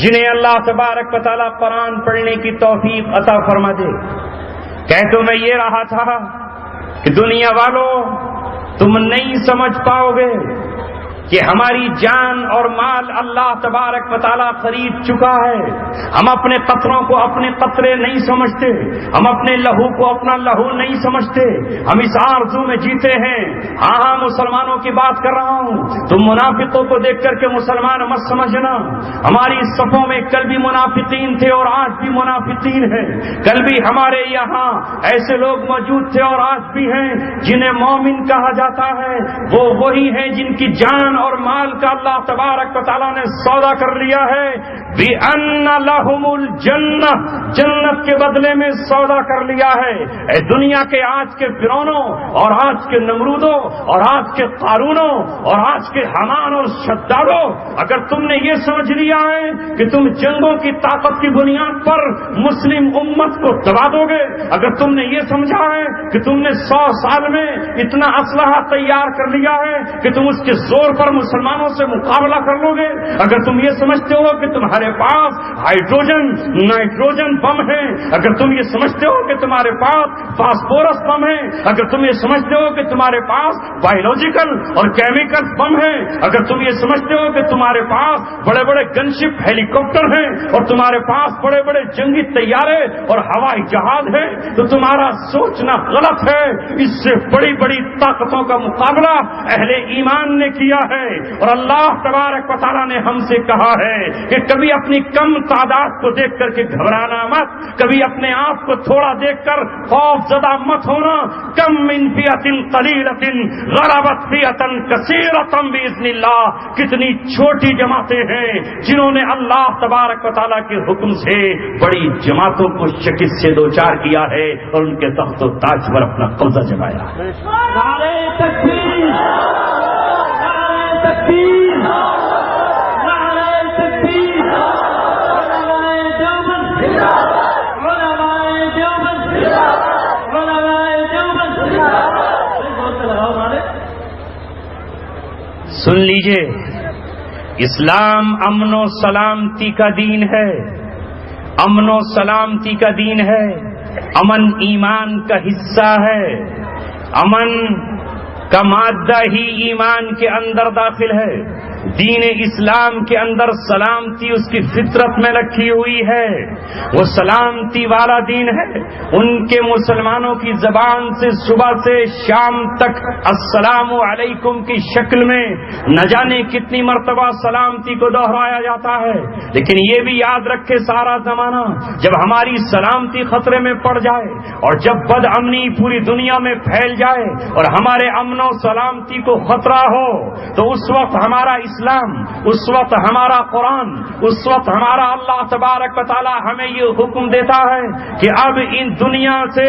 جنہیں اللہ تبارک و تعالیٰ قرآن پڑھنے کی توفیق عطا فرما دے۔ کہہ تو میں یہ رہا تھا کہ دنیا والوں تم نہیں سمجھ پاؤ گے کہ ہماری جان اور مال اللہ تبارک و تعالیٰ خرید چکا ہے۔ ہم اپنے قطروں کو اپنے قطرے نہیں سمجھتے، ہم اپنے لہو کو اپنا لہو نہیں سمجھتے، ہم اس آرزو میں جیتے ہیں۔ ہاں مسلمانوں کی بات کر رہا ہوں، تم منافقوں کو دیکھ کر کے مسلمان مت سمجھنا۔ ہماری صفوں میں کل بھی منافقین تھے اور آج بھی منافقین ہیں، کل بھی ہمارے یہاں ایسے لوگ موجود تھے اور آج بھی ہیں جنہیں مومن کہا جاتا ہے۔ وہ وہی ہیں جن کی جان اور مال کا اللہ تبارک و تعالیٰ نے سودا کر لیا ہے۔ بِأَنَّ لَهُمُ الْجَنَّةَ، جنت کے بدلے میں سودا کر لیا ہے۔ اے دنیا کے آج کے فرعونوں اور آج کے نمرودوں اور آج کے قارونوں اور آج کے حمان اور شدادوں، اگر تم نے یہ سمجھ لیا ہے کہ تم جنگوں کی طاقت کی بنیاد پر مسلم امت کو دبا دو گے، اگر تم نے یہ سمجھا ہے کہ تم نے 100 سال میں اتنا اسلحہ تیار کر لیا ہے کہ تم اس کے زور پر مسلمانوں سے مقابلہ کر لو گے، اگر تم یہ سمجھتے ہو کہ تمہارے پاس ہائیڈروجن نائٹروجن بم ہے، اگر تم یہ سمجھتے ہو کہ تمہارے پاس فاسفورس بم ہے، اگر تم یہ سمجھتے ہو کہ تمہارے پاس بایولوجیکل اور کیمیکل بم ہے، اگر تم یہ سمجھتے ہو کہ تمہارے پاس بڑے بڑے گن شپ ہیلی کاپٹر ہیں اور تمہارے پاس بڑے بڑے جنگی طیارے اور ہوائی جہاز ہیں، تو تمہارا سوچنا غلط ہے۔ اس سے بڑی بڑی طاقتوں کا مقابلہ اہل ایمان نے کیا ہے، اور اللہ تبارک و تعالیٰ نے ہم سے کہا ہے کہ کبھی اپنی کم تعداد کو دیکھ کر کے گھبرانا مت، کبھی اپنے آپ کو تھوڑا دیکھ کر خوف زدہ مت ہونا۔ کم من فئۃ قلیلۃ غلبت فئۃ کثیرۃ باذن اللہ، کتنی چھوٹی جماعتیں ہیں جنہوں نے اللہ تبارک و تعالیٰ کے حکم سے بڑی جماعتوں کو شکست سے دوچار کیا ہے اور ان کے تخت و تاج پر اپنا قبضہ جمایا ہے۔ نعرہ تکبیر، تکبیر، نعرہ تکبیر، علماء دیوبند، علماء دیوبند، علماء دیوبند۔ سن لیجئے، اسلام امن و سلامتی کا دین ہے، امن و سلامتی کا دین ہے، امن ایمان کا حصہ ہے، امن کا مادہ ہی ایمان کے اندر داخل ہے۔ دین اسلام کے اندر سلامتی اس کی فطرت میں رکھی ہوئی ہے، وہ سلامتی والا دین ہے۔ ان کے مسلمانوں کی زبان سے صبح سے شام تک السلام علیکم کی شکل میں نہ جانے کتنی مرتبہ سلامتی کو دہرایا جاتا ہے، لیکن یہ بھی یاد رکھے سارا زمانہ جب ہماری سلامتی خطرے میں پڑ جائے اور جب بد امنی پوری دنیا میں پھیل جائے اور ہمارے امن و سلامتی کو خطرہ ہو، تو اس وقت ہمارا اسلام، اس وقت ہمارا قرآن، اس وقت ہمارا اللہ تبارک و تعالی ہمیں یہ حکم دیتا ہے کہ اب ان دنیا سے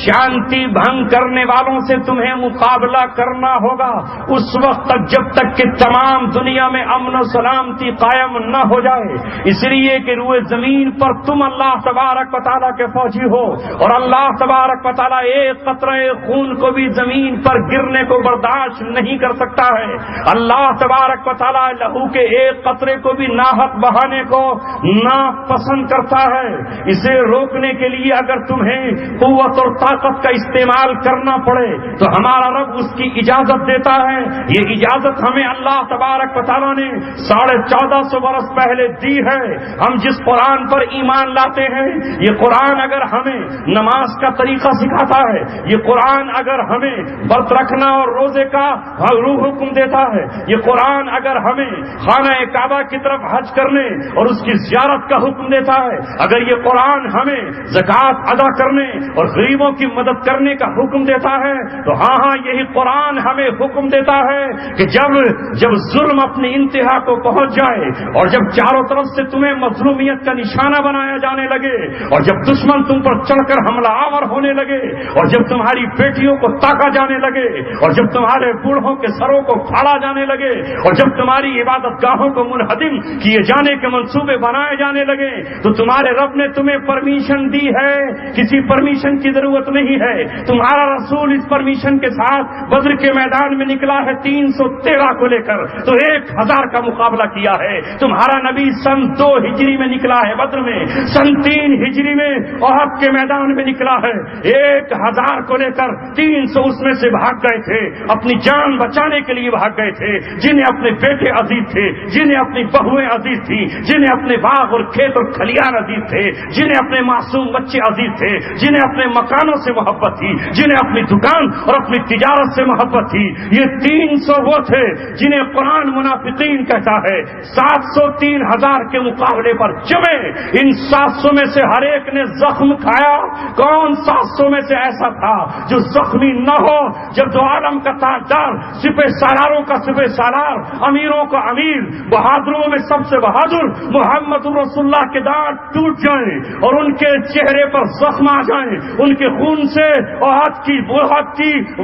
شانتی بھنگ کرنے والوں سے تمہیں مقابلہ کرنا ہوگا اس وقت تک جب تک کہ تمام دنیا میں امن و سلامتی قائم نہ ہو جائے، اس لیے کہ روئے زمین پر تم اللہ تبارک و تعالی کے فوجی ہو اور اللہ تبارک و تعالی ایک قطرہ خون کو بھی زمین پر گرنے کو برداشت نہیں کر سکتا ہے۔ اللہ تبارک و تعالی تعالیٰ لہو کے ایک قطرے کو بھی ناحق بہانے کو ناپسند کرتا ہے. اسے روکنے کے لیے اگر تمہیں قوت اور طاقت کا استعمال کرنا پڑے تو ہمارا رب اس کی اجازت دیتا ہے. یہ اجازت ہمیں اللہ تبارک و تعالیٰ نے 1450 برس پہلے دی ہے. ہم جس قرآن پر ایمان لاتے ہیں، یہ قرآن اگر ہمیں نماز کا طریقہ سکھاتا ہے، یہ قرآن اگر ہمیں برت رکھنا اور روزے کا حکم دیتا ہے، یہ قرآن اگر ہمیں خانہ کعبہ کی طرف حج کرنے اور اس کی زیارت کا حکم دیتا ہے، اگر یہ قرآن ہمیں زکوٰۃ ادا کرنے اور غریبوں کی مدد کرنے کا حکم دیتا ہے، تو ہاں یہی قرآن ہمیں حکم دیتا ہے کہ جب ظلم اپنی انتہا کو پہنچ جائے اور جب چاروں طرف سے تمہیں مظلومیت کا نشانہ بنایا جانے لگے اور جب دشمن تم پر چڑھ کر حملہ آور ہونے لگے اور جب تمہاری بیٹیوں کو تاکا جانے لگے اور جب تمہارے بوڑھوں کے سروں کو پھاڑا جانے لگے اور جب تمہاری عبادت گاہوں کو منہدم کیے جانے کے منصوبے بنائے جانے لگے، تو تمہارے رب نے تمہیں پرمیشن دی ہے. کسی پرمیشن کی ضرورت نہیں ہے. تمہارا رسول اس پرمیشن کے ساتھ بدر کے میدان میں نکلا ہے 313 کو لے کر، تو 1000 کا مقابلہ کیا ہے. تمہارا نبی سن 2 ہجری میں نکلا ہے بدر میں، سن 3 ہجری میں احد کے میدان میں نکلا ہے. 1000 کو لے کر 300 اس میں سے بھاگ گئے تھے، اپنی جان بچانے کے لیے بھاگ گئے تھے. جنہیں اپنے بیٹے عزیز تھے، جنہیں اپنی بہویں عزیز تھیں، جنہیں اپنے باغ اور کھیت اور کھلیان عزیز تھے، جنہیں اپنے معصوم بچے عزیز تھے، جنہیں اپنے مکانوں سے محبت تھی، جنہیں اپنی دکان اور اپنی تجارت سے محبت تھی. یہ 300 وہ تھے جنہیں قرآن منافقین کہتا ہے. 700 3000 کے مقابلے پر جمے. ان 700 میں سے ہر ایک نے زخم کھایا. کون 700 میں سے ایسا تھا جو زخمی نہ ہو؟ جب دو عالم کا تاجدار، سپہ سالاروں کا سپہ سالار، امیروں کا امیر، بہادروں میں سب سے بہادر محمد رسول اللہ کے دانت ٹوٹ جائیں اور ان کے چہرے پر زخم آ جائیں، ان کے خون سے احد کی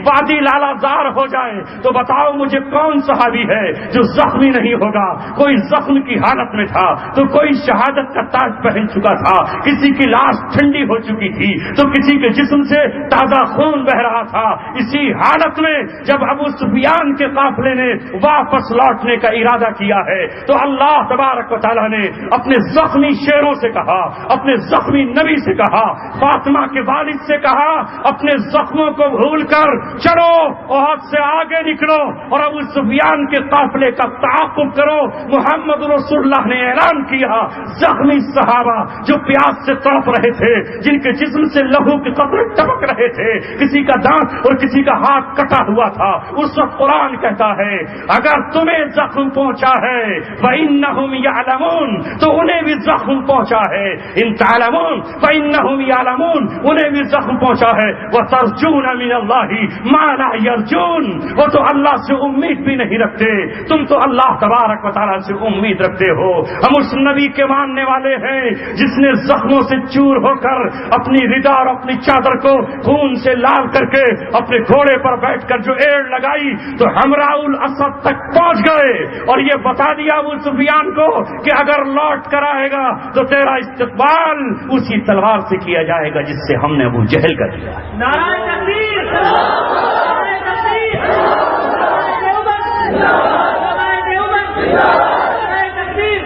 وادی لالا زار ہو جائے، تو بتاؤ مجھے کون صحابی ہے جو زخمی نہیں ہوگا؟ کوئی زخم کی حالت میں تھا تو کوئی شہادت کا تاج پہن چکا تھا، کسی کی لاش ٹھنڈی ہو چکی تھی تو کسی کے جسم سے تازہ خون بہ رہا تھا. اسی حالت میں جب ابو سفیان کے قافلے نے واپس لوٹنے کا ارادہ کیا ہے تو اللہ تبارک و تعالیٰ نے اپنے زخمی شیروں سے کہا، اپنے زخمی نبی سے کہا، فاطمہ کے والد سے کہا، اپنے زخموں کو بھول کر چلو احد سے آگے نکلو اور ابو سفیان کے قافلے کا تعاقب کرو. محمد رسول اللہ نے اعلان کیا، زخمی صحابہ جو پیاس سے تڑپ رہے تھے، جن کے جسم سے لہو کے قطرے ٹپک رہے تھے، کسی کا دانت اور کسی کا ہاتھ کٹا ہوا تھا، اس وقت قرآن کہتا ہے اگر تمہیں زخم پہنچا ہے فَإِنَّهُمْ يَعْلَمُونَ تو انہیں بھی زخم پہنچا ہے. إِن تَعْلَمُونَ فَإِنَّهُمْ يَعْلَمُونَ انہیں بھی زخم پہنچا ہے. وَتَرْجُونَ مِنَ اللَّهِ مَا لَا يَرْجُونَ وہ تو اللہ سے امید بھی نہیں رکھتے، تم تو اللہ تبارک و تعالیٰ سے امید رکھتے ہو. ہم اس نبی کے ماننے والے ہیں جس نے زخموں سے چور ہو کر اپنی ردا اور اپنی چادر کو خون سے لال کر کے اپنے گھوڑے پر بیٹھ کر جو ایڑ لگائی تو ہمراہ الاسد تک پہنچ گئے اور یہ بتا دیا ابو سفیان کو کہ اگر لوٹ کر آئے گا تو تیرا استقبال اسی تلوار سے کیا جائے گا جس سے ہم نے ابو جہل کا کیا. نعرہ تکبیر، نعرہ تکبیر، نعرہ دیوبند، نعرہ دیوبند، نعرہ تکبیر.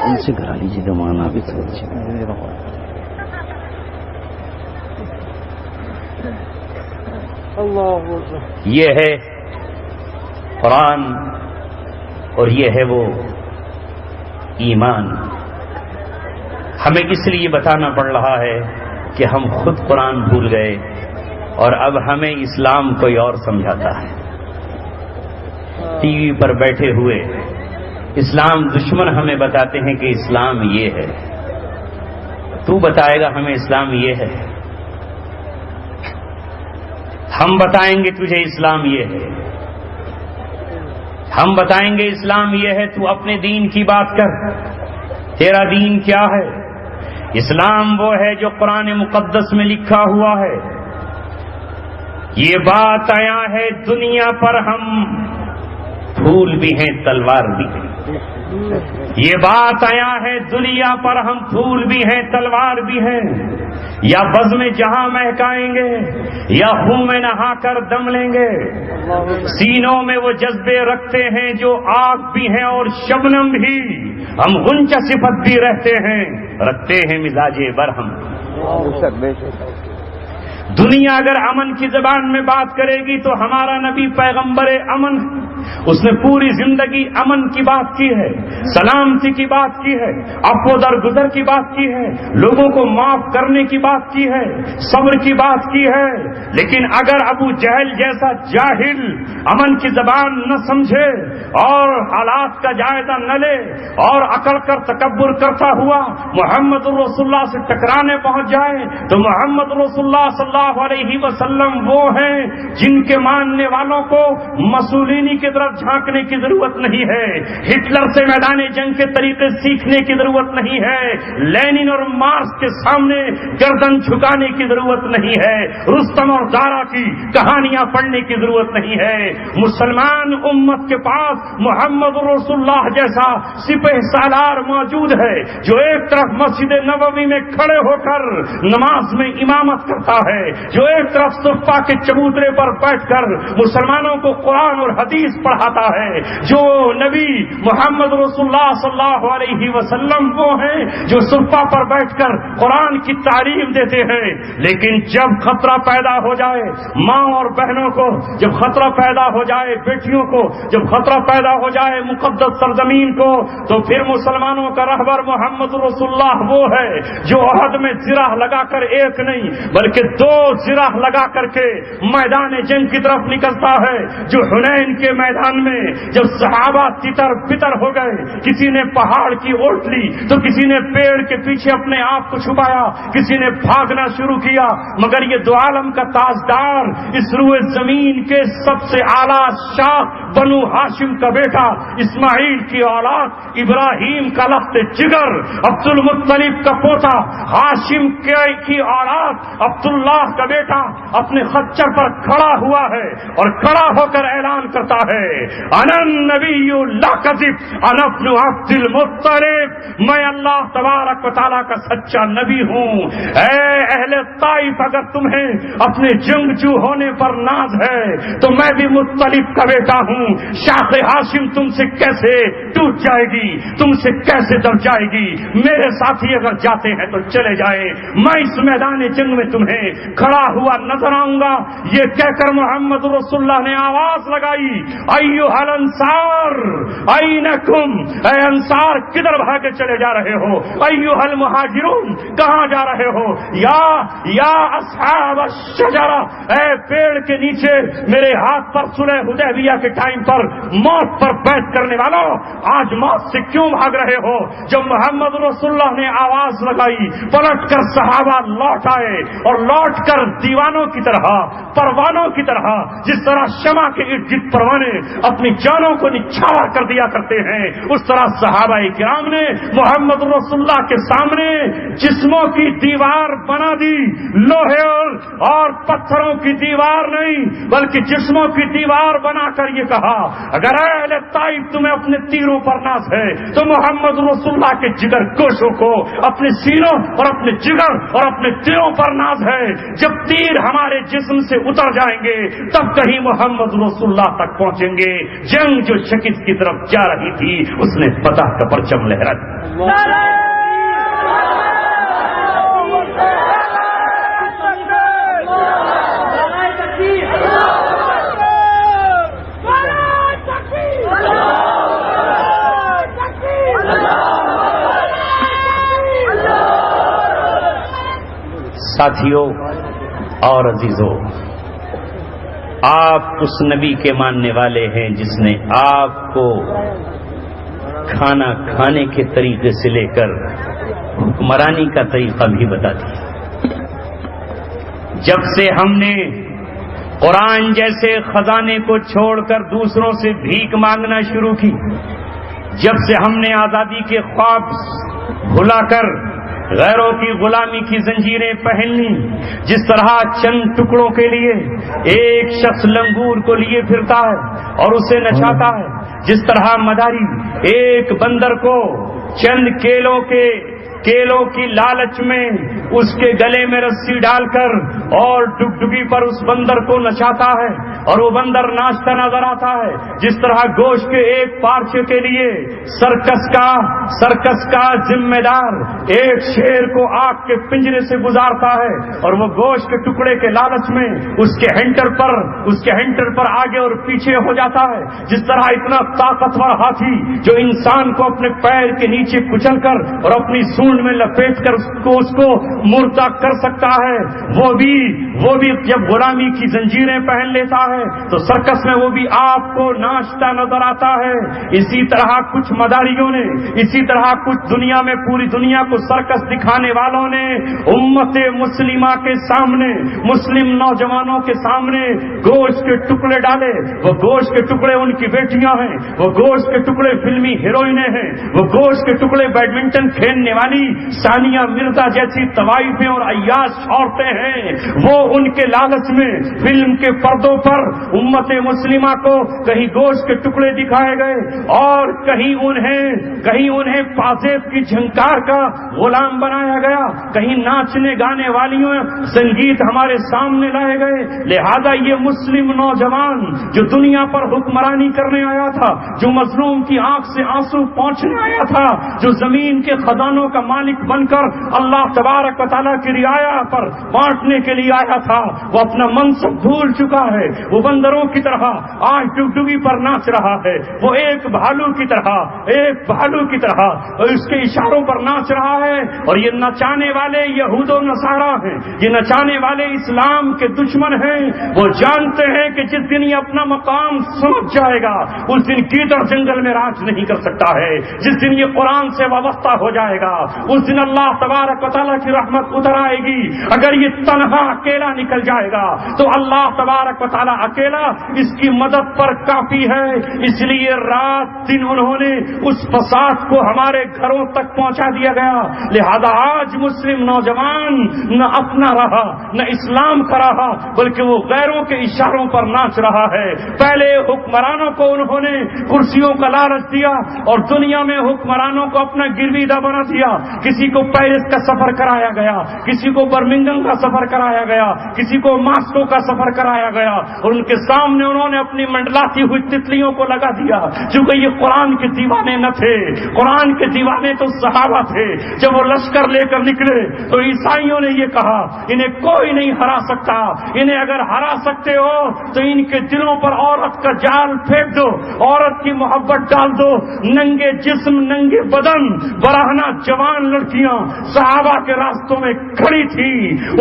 ان سے کرا لیجیے زمانہ بھی تھوڑا یہ ہے قرآن اور یہ ہے وہ ایمان. ہمیں اس لیے بتانا پڑ رہا ہے کہ ہم خود قرآن بھول گئے اور اب ہمیں اسلام کوئی اور سمجھاتا ہے. ٹی وی پر بیٹھے ہوئے اسلام دشمن ہمیں بتاتے ہیں کہ اسلام یہ ہے. تو بتائے گا ہمیں اسلام یہ ہے؟ ہم بتائیں گے تجھے اسلام یہ ہے، ہم بتائیں گے اسلام یہ ہے. تو اپنے دین کی بات کر، تیرا دین کیا ہے؟ اسلام وہ ہے جو قرآن مقدس میں لکھا ہوا ہے. یہ بات آیا ہے دنیا پر ہم پھول بھی ہیں تلوار بھی ہے. یہ بات آیا ہے دنیا پر ہم پھول بھی ہیں تلوار بھی ہیں. یا بز میں جہاں مہکائیں گے یا خون میں نہا کر دم لیں گے. سینوں میں وہ جذبے رکھتے ہیں جو آگ بھی ہیں اور شبنم بھی. ہم غنچہ صفت بھی رکھتے ہیں مزاج برہم. دنیا اگر امن کی زبان میں بات کرے گی تو ہمارا نبی پیغمبر امن، اس نے پوری زندگی امن کی بات کی ہے، سلامتی کی بات کی ہے، عفو درگزر کی بات کی ہے، لوگوں کو معاف کرنے کی بات کی ہے، صبر کی بات کی ہے. لیکن اگر ابو جہل جیسا جاہل امن کی زبان نہ سمجھے اور حالات کا جائزہ نہ لے اور اکڑ کر تکبر کرتا ہوا محمد رسول اللہ سے ٹکرانے پہنچ جائے تو محمد رسول اللہ صلی اللہ علیہ وسلم وہ ہیں جن کے ماننے والوں کو مسولینی کی طرف جھانکنے کی ضرورت نہیں ہے، ہٹلر سے میدان جنگ کے طریقے سیکھنے کی ضرورت نہیں ہے، لینن اور مارکس کے سامنے گردن جھکانے کی ضرورت نہیں ہے، رستم اور دارا کی کہانیاں پڑھنے کی ضرورت نہیں ہے. مسلمان امت کے پاس محمد رسول اللہ جیسا سپہ سالار موجود ہے جو ایک طرف مسجد نبوی میں کھڑے ہو کر نماز میں امامت کرتا ہے، جو ایک طرف صفا کے چبوترے پر بیٹھ کر مسلمانوں کو قرآن اور حدیث پڑھاتا ہے، جو نبی محمد رسول اللہ صلی اللہ علیہ وسلم وہ ہیں جو صفا پر بیٹھ کر قرآن کی تعلیم دیتے ہیں. لیکن جب خطرہ پیدا ہو جائے ماں اور بہنوں کو، جب خطرہ پیدا ہو جائے بیٹیوں کو، جب خطرہ پیدا ہو جائے مقدس سرزمین کو، تو پھر مسلمانوں کا رہبر محمد رسول اللہ وہ ہے جو عہد میں زرہ لگا کر ایک نہیں بلکہ دو زرہ لگا کر کے میدان جنگ کی طرف نکلتا ہے. جو حنین کے میدان میں جب صحابہ تتر بتر ہو گئے، کسی نے پہاڑ کی اوٹ لی تو کسی نے پیڑ کے پیچھے اپنے آپ کو چھپایا، کسی نے بھاگنا شروع کیا، مگر یہ دو عالم کا تاجدار، اس روئے زمین کے سب سے اعلیٰ شاخ بنو ہاشم کا بیٹا، اسماعیل کی اولاد، ابراہیم کا لخت جگر، عبد المطلب کا پوتا، ہاشم کی اولاد عبداللہ کا بیٹا اپنے خچر پر کھڑا ہوا ہے اور کھڑا ہو کر اعلان کرتا ہے انا النبی لا کذب انا ابن عبد المطلب، میں اللہ تبارک و تعالیٰ کا سچا نبی ہوں. اے اہل طائف، اگر تمہیں اپنے جنگجو ہونے پر ناز ہے تو میں بھی مطلب کا بیٹا ہوں. شاخ ہاشم تم سے کیسے ٹوٹ جائے گی، تم سے کیسے دب جائے گی؟ میرے ساتھی اگر جاتے ہیں تو چلے جائیں، میں اس میدان جنگ میں تمہیں کھڑا ہوا نظر آؤں گا. یہ کہہ کر محمد رسول اللہ نے آواز لگائی، ایھا الانصار اینکم، اے انصار کدھر بھاگے چلے جا رہے ہو؟ ایھا المہاجرون کہاں جا رہے ہو؟ یا اصحاب الشجرہ، اے پیڑ کے نیچے میرے ہاتھ پر صلح حدیبیہ کے ٹائم پر موت پر بیعت کرنے والوں، آج موت سے کیوں بھاگ رہے ہو؟ جب محمد رسول اللہ نے آواز لگائی پلٹ کر صحابہ لوٹ آئے اور لوٹ کر دیوانوں کی طرح، پروانوں کی طرح، جس طرح شمع کے ارد گرد پروانے اپنی جانوں کو نچھاور کر دیا کرتے ہیں، اس طرح صحابہ کرام نے محمد رسول اللہ کے سامنے جسموں کی دیوار بنا دی. لوہے اور پتھروں کی دیوار نہیں بلکہ جسموں کی دیوار بنا کر یہ کہا، اگر اہل طائف تمہیں اپنے تیروں پر ناز ہے تو محمد رسول اللہ کے جگر گوشوں کو اپنے سینوں اور اپنے جگر اور اپنے تیروں پر ناز ہے. جب تیر ہمارے جسم سے اتر جائیں گے تب کہیں محمد رسول اللہ تک پہنچیں گے. جنگ جو شکست کی طرف جا رہی تھی اس نے فتح کا پرچم لہرا دیا. ساتھیوں اور عزیزوں، آپ اس نبی کے ماننے والے ہیں جس نے آپ کو کھانا کھانے کے طریقے سے لے کر حکمرانی کا طریقہ بھی بتا دیا. جب سے ہم نے قرآن جیسے خزانے کو چھوڑ کر دوسروں سے بھیک مانگنا شروع کی، جب سے ہم نے آزادی کے خواب بھلا کر غیروں کی غلامی کی زنجیریں پہن لی، جس طرح چند ٹکڑوں کے لیے ایک شخص لنگور کو لیے پھرتا ہے اور اسے نچاتا ہے، جس طرح مداری ایک بندر کو چند کیلوں کی لالچ میں اس کے گلے میں رسی ڈال کر اور ڈگڈگی پر اس بندر کو نچاتا ہے اور وہ بندر ناچتا نظر آتا ہے، جس طرح گوشت کے ایک پارچے کے لیے سرکس کا ذمہ دار ایک شیر کو آگ کے پنجرے سے گزارتا ہے اور وہ گوشت کے ٹکڑے کے لالچ میں اس کے ہینٹر پر آگے اور پیچھے ہو جاتا ہے، جس طرح اتنا طاقتور ہاتھی جو انسان کو اپنے پیر کے نیچے کچل کر اور اپنی سونڈ میں لپیٹ کر اس کو مردہ کر سکتا ہے، وہ بھی جب غلامی کی زنجیریں پہن لیتا ہے تو سرکس میں وہ بھی آپ کو ناچتا نظر آتا ہے۔ اسی طرح کچھ مداریوں نے، اسی طرح کچھ دنیا میں پوری دنیا کو سرکس دکھانے والوں نے امت مسلمہ کے سامنے، مسلم نوجوانوں کے سامنے گوشت کے ٹکڑے ڈالے۔ وہ گوشت کے ٹکڑے ان کی بیٹیاں ہیں، وہ گوشت کے ٹکڑے فلمی ہیروئنیں ہیں، وہ گوشت کے ٹکڑے بیڈمنٹن کھیلنے والی ثانیہ مرزا جیسی طوائفیں اور عیاش عورتیں ہیں۔ وہ ان کے لالچ میں فلم کے پردوں پر امت مسلمہ کو کہیں گوشت کے ٹکڑے دکھائے گئے اور کہیں انہیں پازیب کی جھنکار کا غلام بنایا گیا، کہیں ناچنے گانے والیوں سنگیت ہمارے سامنے لائے گئے۔ لہذا یہ مسلم نوجوان جو دنیا پر حکمرانی کرنے آیا تھا، جو مظلوم کی آنکھ سے آنسو پہنچنے آیا تھا، جو زمین کے خزانوں کا مالک بن کر اللہ تبارک و تعالیٰ کی رعایا پر بانٹنے کے لیے آیا تھا، وہ اپنا منصب بھول چکا ہے۔ وہ بندروں کی طرح آج ڈگڈگی پر ناچ رہا ہے، وہ ایک بھالو کی طرح اور اس کے اشاروں پر ناچ رہا ہے۔ اور یہ نچانے والے یہود و نصارا ہیں، یہ نچانے والے اسلام کے دشمن ہیں۔ وہ جانتے ہیں کہ جس دن یہ اپنا مقام سمجھ جائے گا اس دن کیچڑ جنگل میں راج نہیں کر سکتا ہے، جس دن یہ قرآن سے وابستہ ہو جائے گا اس دن اللہ تبارک و تعالیٰ کی رحمت اتر آئے گی۔ اگر یہ تنہا اکیلا نکل جائے گا تو اللہ تبارک و تعالیٰ اکیلا اس کی مدد پر کافی ہے۔ اس لیے رات دن انہوں نے اس فساد کو ہمارے گھروں تک پہنچا دیا گیا۔ لہذا آج مسلم نوجوان نہ اپنا رہا نہ اسلام کا رہا، بلکہ وہ غیروں کے اشاروں پر ناچ رہا ہے۔ پہلے حکمرانوں کو انہوں نے کرسیوں کا لالچ دیا اور دنیا میں حکمرانوں کو اپنا گرویدہ بنا دیا۔ کسی کو پیرس کا سفر کرایا گیا، کسی کو برمنگم کا سفر کرایا گیا، کسی کو ماسکو کا سفر کرایا گیا اور ان کے سامنے انہوں نے اپنی منڈلاتی ہوئی تتلیوں کو لگا دیا، چونکہ یہ قرآن کے دیوانے نہ تھے، قرآن کے دیوانے تو صحابہ تھے۔ جب وہ لشکر لے کر نکلے تو عیسائیوں نے یہ کہا انہیں کوئی نہیں ہرا سکتا، انہیں اگر ہرا سکتے ہو تو ان کے دلوں پر عورت کا جال پھینک دو، عورت کی محبت ڈال دو۔ ننگے جسم ننگے بدن برہنہ جوان لڑکیاں صحابہ کے راستوں میں کھڑی تھی۔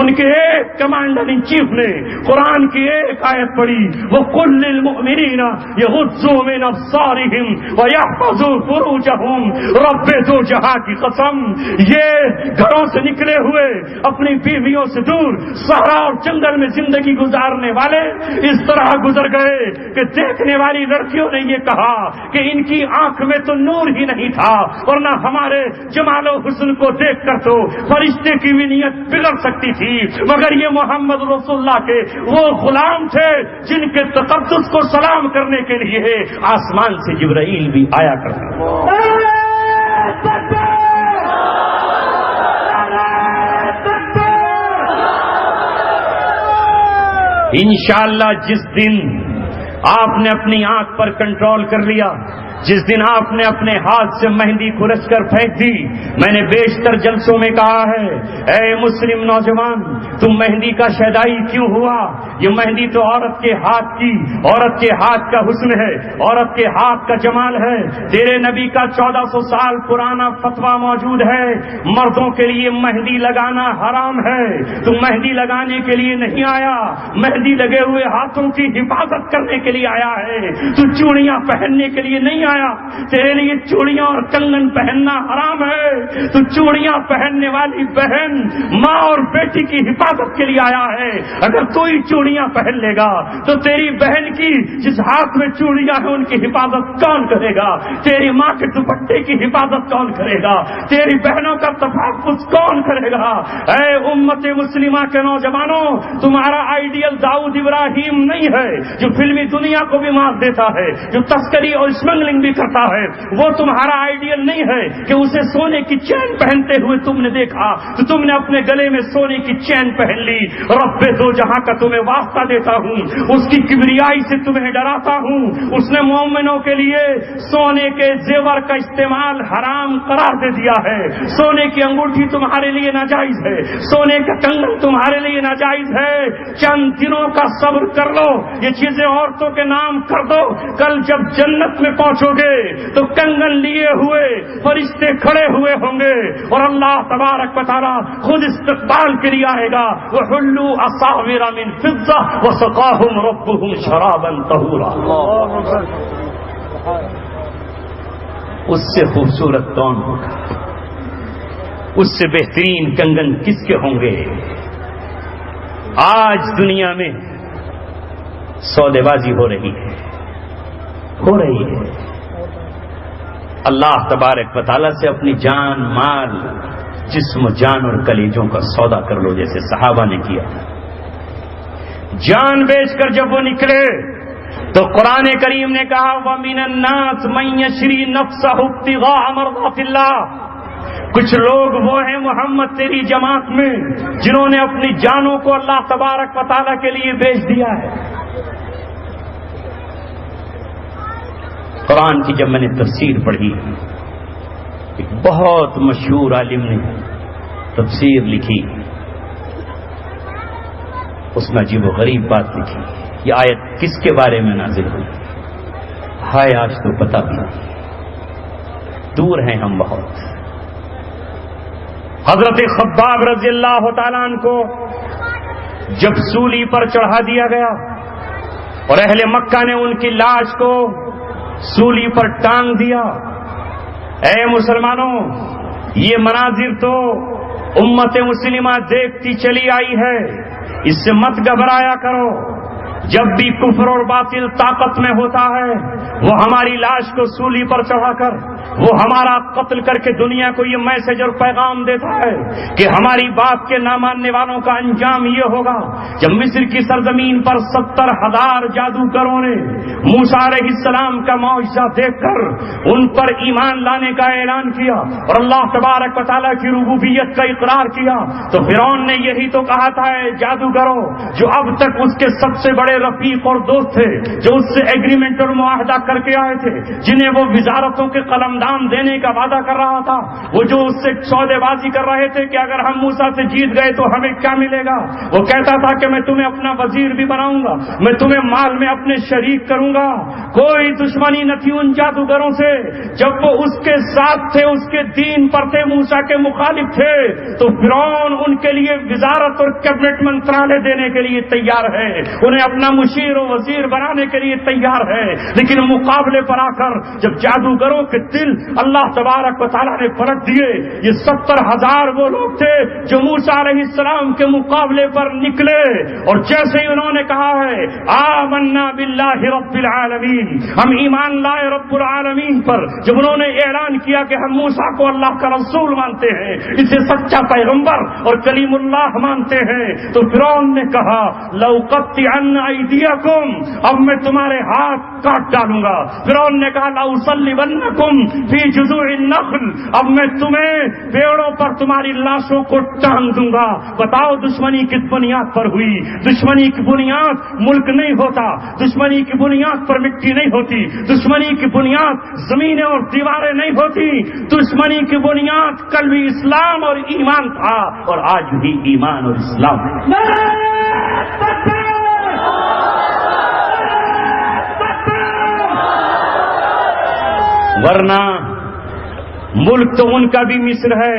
ان کے ایک کمانڈر ان چیف نے قرآن کی ایک آیت پڑھی، وَقُلْ لِلْمُؤْمِنِينَ يَغُضُّوا مِنْ أَبْصَارِهِمْ وَيَحْفَظُوا فُرُوجَهُمْ۔ رب دو جہاں کی قسم، یہ گھروں سے نکلے ہوئے اپنی بیویوں سے دور صحرا اور جنگل میں زندگی گزارنے والے اس طرح گزر گئے کہ دیکھنے والی لڑکیوں نے یہ کہا کہ ان کی آنکھ میں تو نور ہی نہیں تھا، ورنہ ہمارے جمال و حسن کو دیکھ کر تو فرشتے کی بھی نیت بگڑ سکتی تھی، مگر یہ محمد رسول اللہ کے وہ غلام تھے جن کے تقدس کو سلام کرنے کے لیے آسمان سے جبرائیل بھی آیا کرتا تھا۔ انشاءاللہ جس دن آپ نے اپنی آنکھ پر کنٹرول کر لیا، جس دن آپ نے اپنے ہاتھ سے مہندی کھرچ کر پھینک دی، میں نے بیشتر جلسوں میں کہا ہے اے مسلم نوجوان تم مہندی کا شیدائی کیوں ہوا؟ یہ مہندی تو عورت کے ہاتھ کا حسن ہے، عورت کے ہاتھ کا جمال ہے۔ تیرے نبی کا 1400 سال پرانا فتویٰ موجود ہے، مردوں کے لیے مہندی لگانا حرام ہے۔ تم مہندی لگانے کے لیے نہیں آیا، مہندی لگے ہوئے ہاتھوں کی حفاظت کرنے کے لیے آیا ہے۔ تو چوڑیاں پہننے کے لیے نہیں آیا. تیرے لیے چوڑیاں اور کنگن پہننا حرام ہے. تو چوڑیاں پہننے والی بہن ماں اور بیٹی کی حفاظت کے لیے آیا ہے. اگر کوئی چوڑیاں پہن لے گا تو تیری بہن کی جس ہاتھ میں چوڑیاں ہیں ان کی حفاظت کون کرے گا؟ تیری ماں کے دوپٹے کی حفاظت کون کرے گا؟ تیری بہنوں کا تحفظ کون کرے گا؟ اے امت مسلمہ کے نوجوانوں، تمہارا آئیڈیل داؤد ابراہیم نہیں ہے جو فلمی دنیا کو بھی مار دیتا ہے، جو تسکری اور اسمگلنگ بھی کرتا ہے. وہ تمہارا آئیڈیل نہیں ہے کہ اسے سونے کی چین پہنتے ہوئے تم نے دیکھا تو تم نے اپنے گلے میں سونے کی چین پہن لی. رب دو جہاں کا تمہیں واسطہ دیتا ہوں، اس کی کبریائی سے تمہیں ڈراتا ہوں. اس نے مومنوں کے لیے سونے کے زیور کا استعمال حرام قرار دے دیا ہے. سونے کی انگوٹھی تمہارے لیے ناجائز ہے، سونے کا کنگن تمہارے لیے ناجائز ہے. چند دنوں کا صبر کر لو، یہ چیزیں عورتوں کے نام کر دو. کل جب جنت میں پہنچو گے تو کنگن لیے ہوئے فرشتے کھڑے ہوئے ہوں گے اور اللہ تبارک و تعالی خود استقبال کے لیے آئے گا. وحلوا اساور من فضة وسقاهم ربهم شرابا طهورا. اس سے خوبصورت کون ہوگا؟ اس سے بہترین کنگن کس کے ہوں گے؟ آج دنیا میں سودے بازی ہو رہی ہے. اللہ تبارک و تعالیٰ سے اپنی جان، مال، جسم و جان اور کلیجوں کا سودا کر لو، جیسے صحابہ نے کیا. جان بیچ کر جب وہ نکلے تو قرآن کریم نے کہا وَمِنَ النَّاسِ مَن يَشْرِي نَفْسَهُ ابْتِغَاءَ مَرْضَاتِ اللَّهِ. کچھ لوگ وہ ہیں محمد تیری جماعت میں جنہوں نے اپنی جانوں کو اللہ تبارک و تعالیٰ کے لیے بیچ دیا ہے. قرآن کی جب میں نے تفسیر پڑھی، ایک بہت مشہور عالم نے تفسیر لکھی، اس میں عجیب و غریب بات لکھی. یہ آیت کس کے بارے میں نازل ہوئی؟ ہائے آج تو پتہ بھی نہیں، دور ہیں ہم بہت. حضرت خباب رضی اللہ تعالیٰ عنہ کو جب سولی پر چڑھا دیا گیا اور اہل مکہ نے ان کی لاش کو سولی پر ٹانگ دیا، اے مسلمانوں، یہ مناظر تو امت مسلمہ دیکھتی چلی آئی ہے، اس سے مت گھبرایا کرو. جب بھی کفر اور باطل طاقت میں ہوتا ہے وہ ہماری لاش کو سولی پر چڑھا کر وہ ہمارا قتل کر کے دنیا کو یہ میسج اور پیغام دیتا ہے کہ ہماری بات کے نہ ماننے والوں کا انجام یہ ہوگا. جب مصر کی سرزمین پر 70,000 جادوگروں نے موسیٰ علیہ السلام کا معجزہ دیکھ کر ان پر ایمان لانے کا اعلان کیا اور اللہ تبارک و تعالیٰ کی ربوبیت کا اقرار کیا تو فرعون نے یہی تو کہا تھا، جادوگروں جو اب تک اس کے سب سے بڑے رفیق اور دوست تھے، جو اس سے ایگریمنٹ اور معاہدہ کر کے آئے تھے، جنہیں وہ وزارتوں کے قلمدان دینے کا وعدہ کر رہا تھا، وہ جو اس سے سودے بازی کر رہے تھے کہ اگر ہم موسیٰ سے جیت گئے تو ہمیں کیا ملے گا. وہ کہتا تھا کہ میں تمہیں اپنا وزیر بھی بناؤں گا، میں تمہیں مال میں اپنے شریک کروں گا. کوئی دشمنی نہ تھی ان جادوگروں سے. جب وہ اس کے ساتھ تھے، اس کے دین پر تھے، موسیٰ کے مخالف تھے، تو فرعون ان کے لیے وزارت اور کیبنٹ منترالے دینے کے لیے تیار ہے، انہیں اپنا مشیر و وزیر بنانے کے لیے تیار ہے. لیکن مقابلے پر آ کر جب جادوگروں کے دل اللہ تبارک و تعالیٰ نے پلٹ دیے، یہ 70,000 وہ لوگ تھے جو موسیٰ علیہ السلام کے مقابلے پر نکلے اور جیسے ہی انہوں نے کہا ہے آمنا باللہ رب العالمین، ہم ایمان لائے رب العالمین پر، جب انہوں نے اعلان کیا کہ ہم موسیٰ کو اللہ کا رسول مانتے ہیں، اسے سچا پیغمبر اور کلیم اللہ مانتے ہیں، تو فرعون نے کہا لأقطعن ایدیکم، اب میں تمہارے ہاتھ کاٹ ڈالوں گا. فرعون نے کہا لأصلبنکم فی جذوع النخل، اب میں تمہیں پیڑوں پر تمہاری لاشوں کو ٹانگ دوں گا. بتاؤ دشمنی کس بنیاد پر ہوئی؟ دشمنی کی بنیاد ملک نہیں ہوتا، دشمنی کی بنیاد پر مٹی نہیں ہوتی، دشمنی کی بنیاد زمینیں اور دیواریں نہیں ہوتی، دشمنی کی بنیاد کل بھی اسلام اور ایمان تھا اور آج بھی ایمان اور اسلام ہے. ورنہ ملک تو ان کا بھی مصر ہے،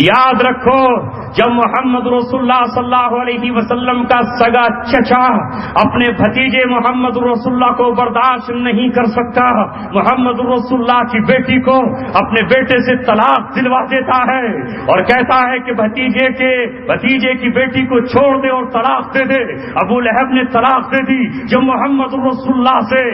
یاد رکھو جب محمد رسول اللہ صلی اللہ علیہ وسلم کا سگا چچا اپنے بھتیجے محمد رسول اللہ کو برداشت نہیں کر سکتا، محمد رسول اللہ کی بیٹی کو اپنے بیٹے سے طلاق دلوا دیتا ہے اور کہتا ہے کہ بھتیجے کی بیٹی کو چھوڑ دے اور طلاق دے دے۔ ابو لہب نے طلاق دے دی جب محمد رسول اللہ سے،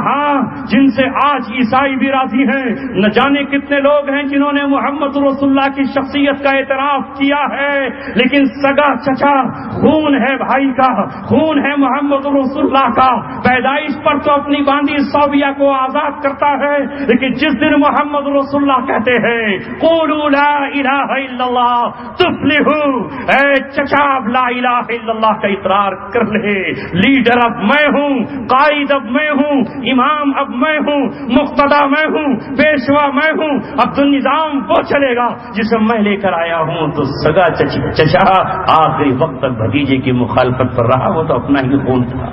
ہاں جن سے آج عیسائی بھی راضی ہیں، نہ جانے کتنے لوگ ہیں جنہوں نے محمد رسول اللہ کی شخصیت کا اعتراف کیا ہے، لیکن سگا چچا خون ہے بھائی کا، خون ہے محمد رسول اللہ کا، پیدائش پر تو اپنی باندھی صوبیہ کو آزاد کرتا ہے، لیکن جس دن محمد رسول اللہ کہتے ہیں قولوا لا الہ الا اللہ تفلحوا، اے چچا اب لا الہ الا اللہ کا اقرار کر لے، لیڈر اب میں ہوں، قائد اب میں ہوں، امام اب میں ہوں، مقتدا میں ہوں، پیشوا میں ہوں، اب تو نظام وہ چلے گا جسے میں لے کر آیا ہوں۔ تو سگا چچا آخری وقت تک بھتیجے کی مخالفت پر رہا، وہ تو اپنا ہی خون تھا۔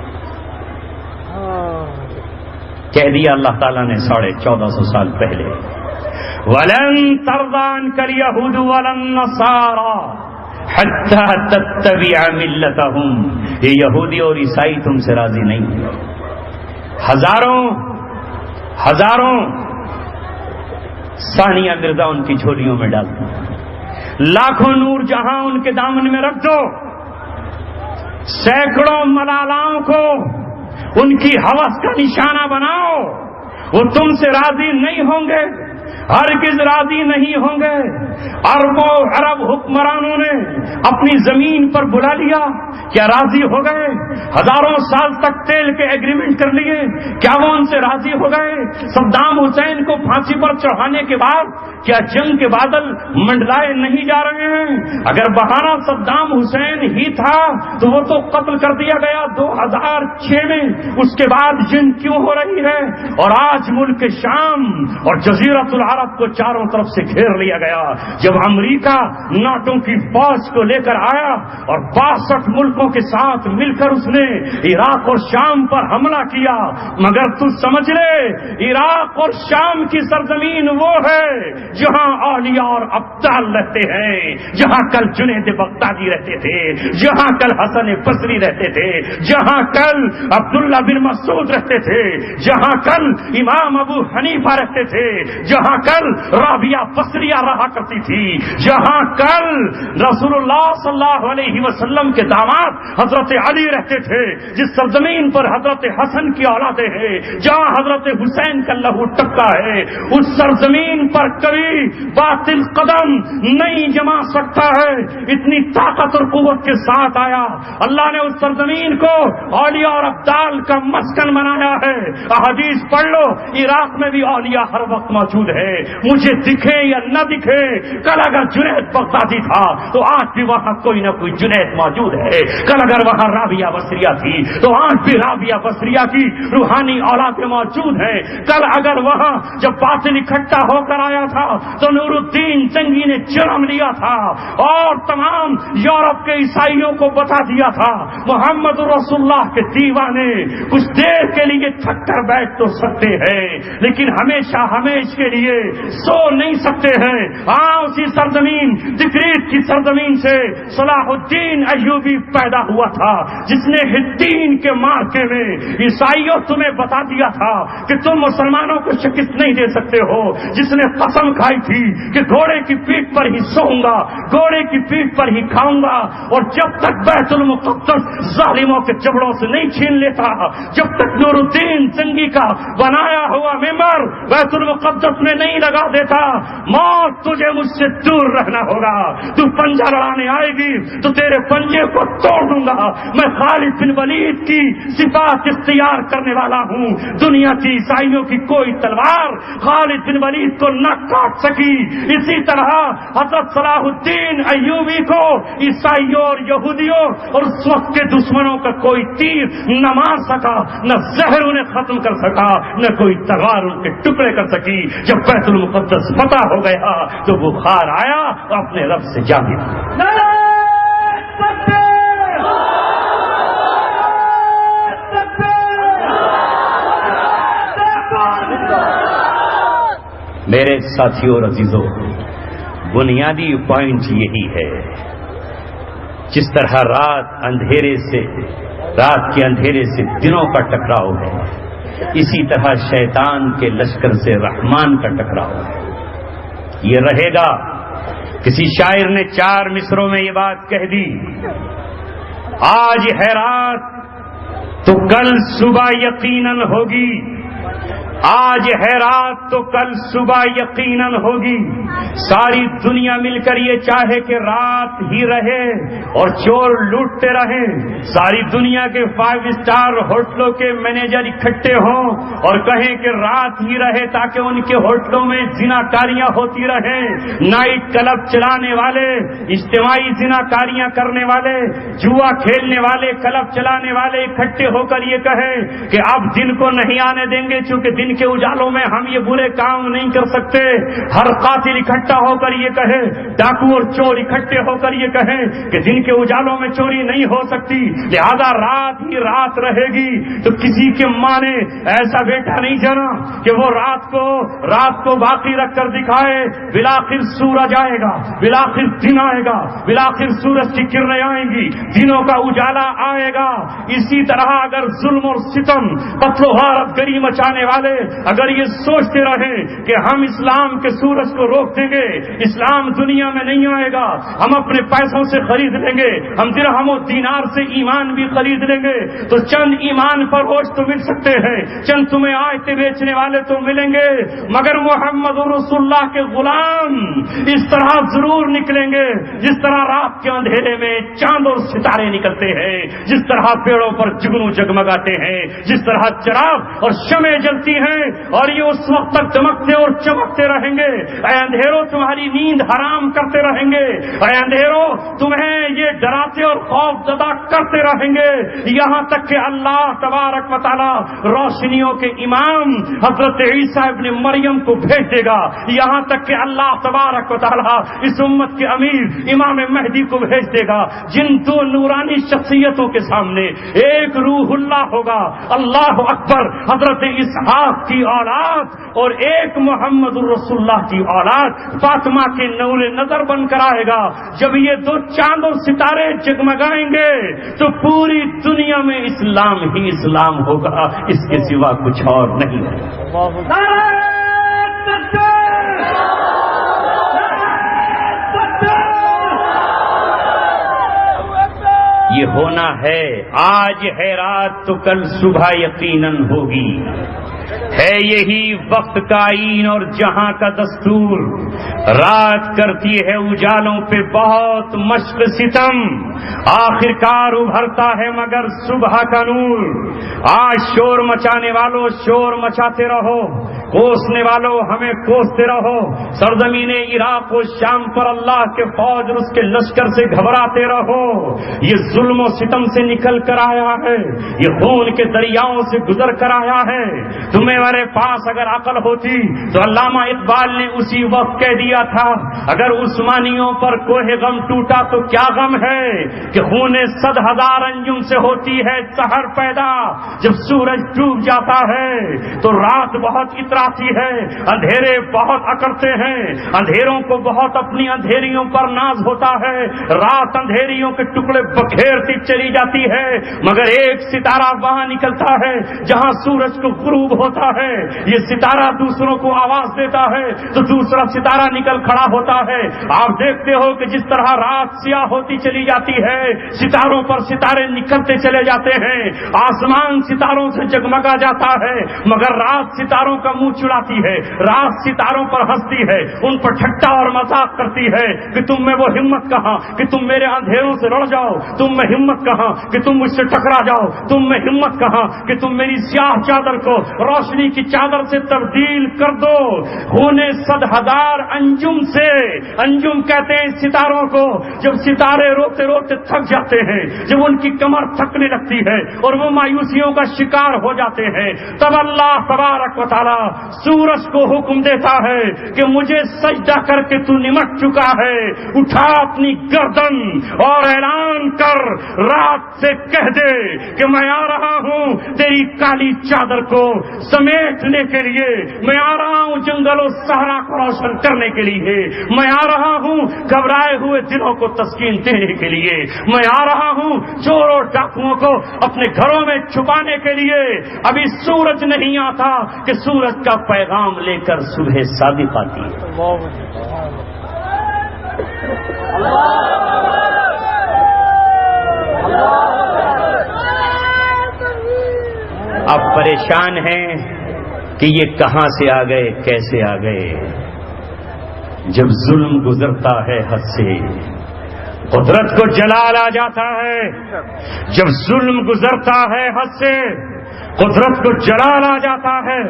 کہہ دیا اللہ تعالیٰ نے 1450 سال پہلے، وَلَن تَرْضَىٰ عَنكَ الْيَهُودُ وَلَا النَّصَارَىٰ حَتَّىٰ تَتَّبِعَ مِلَّتَهُمْ، یہ یہودی اور عیسائی تم سے راضی نہیں، ہزاروں ثانیہ مرزا ان کی جھولیوں میں ڈال دو، لاکھوں نور جہاں ان کے دامن میں رکھ دو، سینکڑوں ملالاؤں کو ان کی ہوس کا نشانہ بناؤ، وہ تم سے راضی نہیں ہوں گے، ہرگز راضی نہیں ہوں گے۔ عرب حکمرانوں نے اپنی زمین پر بلا لیا، کیا راضی ہو گئے؟ ہزاروں سال تک تیل کے ایگریمنٹ کر لیے، کیا وہ ان سے راضی ہو گئے؟ صدام حسین کو پھانسی پر چڑھانے کے بعد کیا جنگ کے بادل منڈلائے نہیں جا رہے ہیں؟ اگر بہانہ صدام حسین ہی تھا تو وہ تو قتل کر دیا گیا 2006 میں، اس کے بعد جنگ کیوں ہو رہی ہے؟ اور آج ملک شام اور جزیرۃ العرب کو چاروں طرف سے گھیر لیا گیا۔ جب امریکہ ناٹوں کی فوج کو لے کر آیا اور 62 ملکوں کے ساتھ مل کر اس نے عراق اور شام پر حملہ کیا، مگر تو سمجھ لے عراق اور شام کی سرزمین وہ ہے جہاں اولیاء اور ابدال رہتے ہیں، جہاں کل جنید بغدادی رہتے تھے، جہاں کل حسن بصری رہتے تھے، جہاں کل عبداللہ بن مسعود رہتے تھے، جہاں کل امام ابو حنیفہ رہتے تھے، جہاں کل رابعہ بصریہ رہا کرتی تھی، جہاں کل رسول اللہ صلی اللہ علیہ وسلم کے داماد حضرت علی رہتے تھے، جس سرزمین پر حضرت حسن کی اولادیں ہیں، جہاں حضرت حسین کا لہو ٹپکا ہے، اس سرزمین پر کبھی باطل قدم نہیں جما سکتا ہے۔ اتنی طاقت اور قوت کے ساتھ آیا اللہ نے اس سرزمین کو اولیاء اور ابدال کا مسکن بنایا ہے۔ احادیث پڑھ لو، عراق میں بھی اولیاء ہر وقت موجود ہے، مجھے دکھے یا نہ دکھے۔ کل اگر جنید بغدادی تھا تو آج بھی وہاں کوئی نہ کوئی جنید موجود ہے، کل اگر وہاں رابعہ بصریہ تھی تو آج بھی رابعہ بصریہ کی روحانی اولادیں موجود ہیں، کل اگر وہاں جب باطل اکٹھا ہو کر آیا تھا تو نور الدین جنگی نے جنم لیا تھا اور تمام یورپ کے عیسائیوں کو بتا دیا تھا محمد رسول اللہ کے دیوانے کچھ دیر کے لیے تھک کر بیٹھ تو سکتے ہیں لیکن ہمیشہ ہمیش کے لیے سو نہیں سکتے ہیں۔ اسی سرزمین تکریت کی سرزمین سے صلاح الدین ایوبی پیدا ہوا تھا، جس نے ہتین کے مارکے میں عیسائیوں تمہیں بتا دیا تھا کہ تم مسلمانوں کو شکست نہیں دے سکتے ہو، جس نے قسم کھائی تھی کہ گھوڑے کی پیٹھ پر ہی سوؤں گا، گھوڑے کی پیٹھ پر ہی کھاؤں گا، اور جب تک بیت المقدس ظالموں کے جبڑوں سے نہیں چھین لیتا، جب تک نور الدین جنگی کا بنایا ہوا ممبر بیت المقدس میں نہیں لگا دیتا، موت تجھے مجھ سے دور رہنا ہوگا۔ تو پنجہ لڑانے آئے گی تو تیرے پنجے کو توڑ دوں گا۔ میں خالد بن ولید کی صفات اختیار کرنے والا ہوں، دنیا کی عیسائیوں کی کوئی تلوار خالد بن ولید کو نہ کاٹ سکی۔ اسی طرح حضرت صلاح الدین ایوبی کو عیسائیوں اور یہودیوں اور اس وقت کے دشمنوں کا کوئی تیر نہ مار سکا، نہ زہر انہیں ختم کر سکا، نہ کوئی تلوار ان کے ٹکڑے کر سکی۔ جب بیت المقدس فتح ہو گیا تو بخار آیا اور اپنے رب سے جا ملا۔ میرے ساتھیوں اور عزیزوں، بنیادی پوائنٹ یہی ہے، جس طرح رات کے اندھیرے سے دنوں کا ٹکراؤ ہے، اسی طرح شیطان کے لشکر سے رحمان کا ٹکراؤ ہے، یہ رہے گا۔ کسی شاعر نے 4 مصروں میں یہ بات کہہ دی، آج ہے رات تو کل صبح یقیناً ہوگی، آج ہے رات تو کل صبح یقیناً ہوگی۔ ساری دنیا مل کر یہ چاہے کہ رات ہی رہے اور چور لوٹتے رہیں، ساری دنیا کے 5 اسٹار ہوٹلوں کے مینیجر اکٹھے ہوں اور کہیں کہ رات ہی رہے تاکہ ان کے ہوٹلوں میں زناکاریاں ہوتی رہیں، نائٹ کلب چلانے والے، اجتماعی زناکاریاں کرنے والے، جوا کھیلنے والے، کلب چلانے والے اکٹھے ہو کر یہ کہیں کہ اب دن کو نہیں آنے دیں گے، چونکہ دن کے اجالوں میں ہم یہ برے کام نہیں کر سکتے۔ ہر قاتل اکٹھا ہو کر یہ کہے، ڈاکو اور چور اکٹھے ہو کر یہ کہیں کہ دن کے اجالوں میں چوری نہیں ہو سکتی، لہذا رات ہی رات رہے گی، تو کسی کے ماں نے ایسا بیٹا نہیں جنا کہ وہ رات کو باقی رکھ کر دکھائے، بلاخر سورج آئے گا، بلاخر دن آئے گا، بلاخر سورج کی کرنیں آئیں گی، دنوں کا اجالا آئے گا۔ اسی طرح اگر ظلم اور ستم، قتل و غارت گری مچانے والے اگر یہ سوچتے رہیں کہ ہم اسلام کے سورج کو روک دیں گے، اسلام دنیا میں نہیں آئے گا، ہم اپنے پیسوں سے خرید لیں گے، ہم درہم و دینار سے ایمان بھی خرید لیں گے، تو چند ایمان فروش تو مل سکتے ہیں، چند تمہیں آیتیں بیچنے والے تو ملیں گے، مگر محمد رسول اللہ کے غلام اس طرح ضرور نکلیں گے جس طرح رات کے اندھیرے میں چاند اور ستارے نکلتے ہیں، جس طرح پیڑوں پر جگنو جگمگاتے ہیں، جس طرح چراغ اور شمع جلتی ہیں، اور یہ اس وقت تک چمکتے اور چمکتے رہیں گے۔ اے اندھیروں تمہاری نیند حرام کرتے رہیں گے، اے اندھیروں تمہیں یہ ڈراتے اور خوف زدہ کرتے رہیں گے، یہاں تک کہ اللہ تبارک و تعالی روشنیوں کے امام حضرت عیسیٰ ابن مریم کو بھیج دے گا، یہاں تک کہ اللہ تبارک و تعالی اس امت کے امیر امام مہدی کو بھیج دے گا، جن 2 نورانی شخصیتوں کے سامنے ایک روح اللہ ہوگا، اللہ اکبر، حضرت اسحاق کی اولاد، اور ایک محمد الرسول اللہ کی اولاد فاطمہ کے نور نظر بن کر آئے گا۔ جب یہ 2 چاند اور ستارے جگمگائیں گے تو پوری دنیا میں اسلام ہی اسلام ہوگا، اس کے سوا کچھ اور نہیں ہے۔ یہ ہونا ہے، آج ہے رات تو کل صبح یقیناً ہوگی، ہے یہی وقت کا آئین اور جہاں کا دستور۔ رات کرتی ہے اجالوں پہ بہت مشق ستم، آخر کار ابھرتا ہے مگر صبح کا نور۔ آج شور مچانے والوں شور مچاتے رہو، کوسنے والوں ہمیں کوستے رہو، سرزمین عراق و شام پر اللہ کے فوج اور اس کے لشکر سے گھبراتے رہو۔ یہ ظلم و ستم سے نکل کر آیا ہے، یہ خون کے دریاؤں سے گزر کر آیا ہے۔ تمہیں میرے پاس اگر عقل ہوتی تو علامہ اقبال نے اسی وقت کہہ دیا تھا، اگر عثمانیوں پر کوہ غم ٹوٹا تو کیا غم ہے کہ خون 100,000 انجم سے ہوتی ہے سحر پیدا۔ جب سورج ڈوب جاتا ہے تو رات بہت اتراتی ہے، اندھیرے بہت اکڑتے ہیں، اندھیروں کو بہت اپنی اندھیریوں پر ناز ہوتا ہے، رات اندھیریوں کے ٹکڑے بکھیرتی چلی جاتی ہے، مگر ایک ستارہ وہاں نکلتا ہے جہاں سورج کو غروب ہوتا ہے۔ یہ ستارہ دوسروں کو آواز دیتا ہے تو دوسرا ستارہ نکل کھڑا ہوتا ہے۔ آپ دیکھتے ہو کہ جس طرح رات سیاہ ہوتی چلی جاتی ہے، ستاروں پر ستارے نکلتے چلے جاتے ہیں، آسمان ستاروں سے جگمگا جاتا ہے، مگر رات ستاروں کا منہ چڑاتی ہے، رات ستاروں پر ہنستی ہے، ان پر ٹھٹا اور مذاق کرتی ہے کہ تم میں وہ ہمت کہاں کہ تم میرے اندھیروں سے لڑ جاؤ، تم میں ہمت کہاں کہ تم مجھ سے ٹکرا جاؤ، تم میں ہمت کہاں کہ تم میری سیاہ چادر کو روشنی کی چادر سے تبدیل کر دو۔ خون 100,000 انجم سے، انجم کہتے ہیں ستاروں کو، جب ستارے روتے روتے تھک جاتے ہیں، جب ان کی کمر تھکنے لگتی ہے اور وہ مایوسیوں کا شکار ہو جاتے ہیں، تب اللہ تبارک و تعالی سورج کو حکم دیتا ہے کہ مجھے سجدہ کر کے تو نمٹ چکا ہے، اٹھا اپنی گردن اور اعلان کر رات سے کہہ دے کہ میں آ رہا ہوں تیری کالی چادر کو سمیٹنے کے لیے، میں آ رہا ہوں جنگل و صحرا کو روشن کرنے کے لیے، میں آ رہا ہوں گھبرائے ہوئے دلوں کو تسکین دینے کے لیے، میں آ رہا ہوں چوروں ڈاکوؤں کو اپنے گھروں میں چھپانے کے لیے۔ ابھی سورج نہیں آتا کہ سورج کا پیغام لے کر صبح صادق آتی ہے۔ اب پریشان ہیں کہ یہ کہاں سے آ گئے، کیسے آ گئے۔ جب ظلم گزرتا ہے حد سے قدرت کو جلال آ جاتا ہے، جب ظلم گزرتا ہے حد سے قدرت کو جلال آ جاتا ہے۔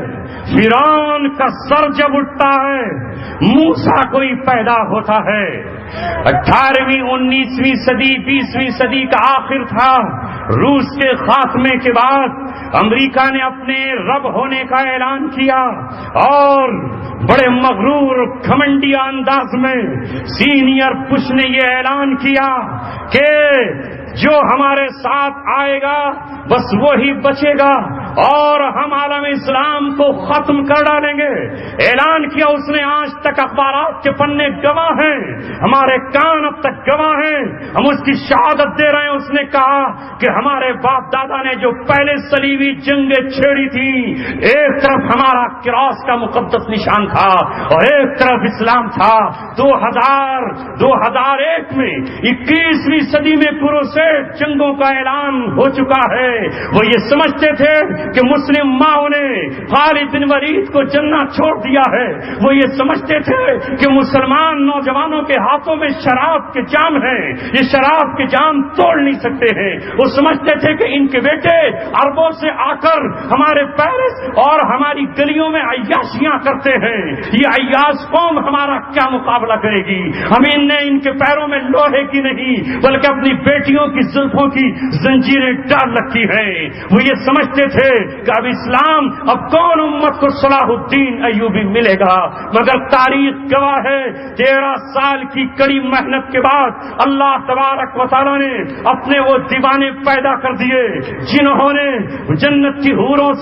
فرعون کا سر جب اٹھتا ہے موسیٰ کوئی پیدا ہوتا ہے۔ 18ویں 19ویں صدی 20ویں صدی کا آخر تھا۔ روس کے خاتمے کے بعد امریکہ نے اپنے رب ہونے کا اعلان کیا اور بڑے مغرور گھمنڈی انداز میں سینئر بش نے یہ اعلان کیا کہ جو ہمارے ساتھ آئے گا بس وہی بچے گا اور ہم عالم اسلام کو ختم کر ڈالیں گے۔ اعلان کیا اس نے، آج تک اخبارات کے پنے گواہ ہیں، ہمارے کان اب تک گواہ ہیں، ہم اس کی شہادت دے رہے ہیں۔ اس نے کہا کہ ہمارے باپ دادا نے جو پہلے صلیبی جنگیں چھیڑی تھی، ایک طرف ہمارا کراس کا مقدس نشان تھا اور ایک طرف اسلام تھا۔ 2001 میں 21ویں صدی میں کروسیڈ جنگوں کا اعلان ہو چکا ہے۔ وہ یہ سمجھتے تھے کہ مسلم ماؤں نے خالد بن ولید کو جنت چھوڑ دیا ہے، وہ یہ سمجھتے تھے کہ مسلمان نوجوانوں کے ہاتھوں میں شراب کے جام ہیں، یہ شراب کے جام توڑ نہیں سکتے ہیں۔ وہ سمجھتے تھے کہ ان کے بیٹے عربوں سے آ کر ہمارے پیرس اور ہماری گلیوں میں عیاشیاں کرتے ہیں، یہ عیاش قوم ہمارا کیا مقابلہ کرے گی۔ ہمیں نے ان کے پیروں میں لوہے کی نہیں بلکہ اپنی بیٹیوں کی زلفوں کی زنجیریں ڈال رکھی ہیں۔ وہ یہ سمجھتے تھے کہ اب اسلام، اب کون امت کو صلاح الدین ایوبی ملے گا، مگر تاریخ گواہ ہے 13 سال کی کڑی محنت کے بعد اللہ تبارک و تعالیٰ نے اپنے وہ دیوانے پیدا کر دیے جنہوں نے جنت کی حوروں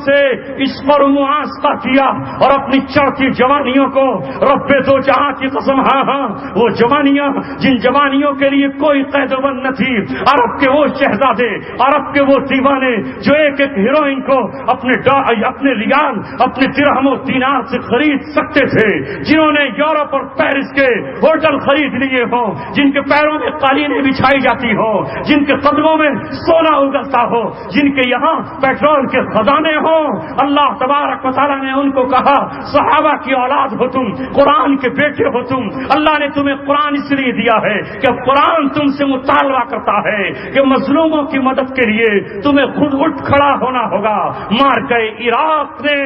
سے عشق اور معاشقہ کیا اور اپنی چڑھتی جوانیوں کو رب دو جہاں کی قسم، ہاں وہ جوانیاں جن جوانیوں کے لیے کوئی قید و بند نہ تھی، عرب کے وہ شہزادے، عرب کے وہ دیوانے جو ایک ایک ہیروئن کو اپنے ریال، اپنے درہم و دینار سے خرید سکتے تھے، جنہوں نے یورپ اور پیرس کے ہوٹل خرید لیے ہوں، جن کے پیروں میں قالینیں بچھائی جاتی ہو، جن کے قدموں میں سونا اگلتا ہو، جن کے یہاں پیٹرول کے خزانے ہوں۔ اللہ تبارک و تعالیٰ نے ان کو کہا صحابہ کی اولاد ہو تم، قرآن کے بیٹے ہو تم، اللہ نے تمہیں قرآن اس لیے دیا ہے کہ قرآن تم سے مطالبہ کرتا ہے کہ مظلوموں کی مدد کے لیے تمہیں خود اٹھ کھڑا ہونا ہوگا۔ مار گئے عراق نے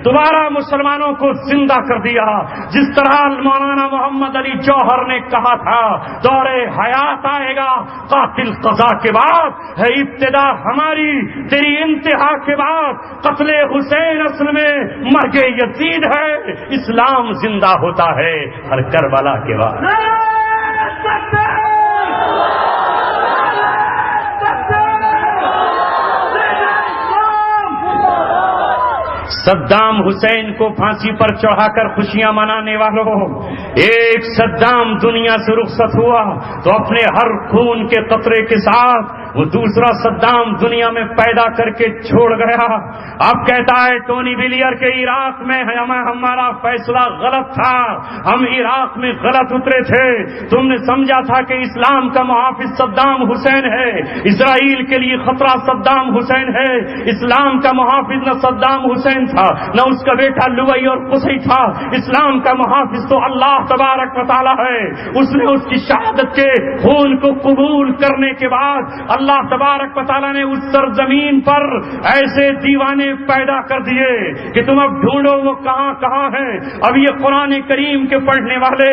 دوبارہ مسلمانوں کو زندہ کر دیا، جس طرح مولانا محمد علی جوہر نے کہا تھا دور حیات آئے گا قاتل قضا کے بعد ہے ابتدا ہماری، تیری انتہا کے بعد قتل حسین اصل میں مرگ یزید ہے، اسلام زندہ ہوتا ہے ہر کربلا کے بعد۔ صدام حسین کو پھانسی پر چڑھا کر خوشیاں منانے والوں، ایک صدام دنیا سے رخصت ہوا تو اپنے ہر خون کے قطرے کے ساتھ وہ دوسرا صدام دنیا میں پیدا کر کے چھوڑ گیا۔ اب کہتا ہے ٹونی بلیئر کے عراق میں ہمارا فیصلہ غلط تھا، ہم عراق میں غلط اترے تھے، تم نے سمجھا تھا کہ اسلام کا محافظ صدام حسین ہے، اسرائیل کے لیے خطرہ صدام حسین ہے، اسلام کا محافظ نہ صدام حسین تھا نہ اس کا بیٹا لوئی اور قصی تھا، اسلام کا محافظ تو اللہ تبارک و تعالیٰ ہے۔ اس نے اس کی شہادت کے خون کو قبول کرنے کے بعد اللہ تبارک و تعالیٰ نے اس سرزمین پر ایسے دیوانے پیدا کر دیے کہ تم اب ڈھونڈو وہ کہاں کہاں ہیں۔ اب یہ قرآن کریم کے پڑھنے والے،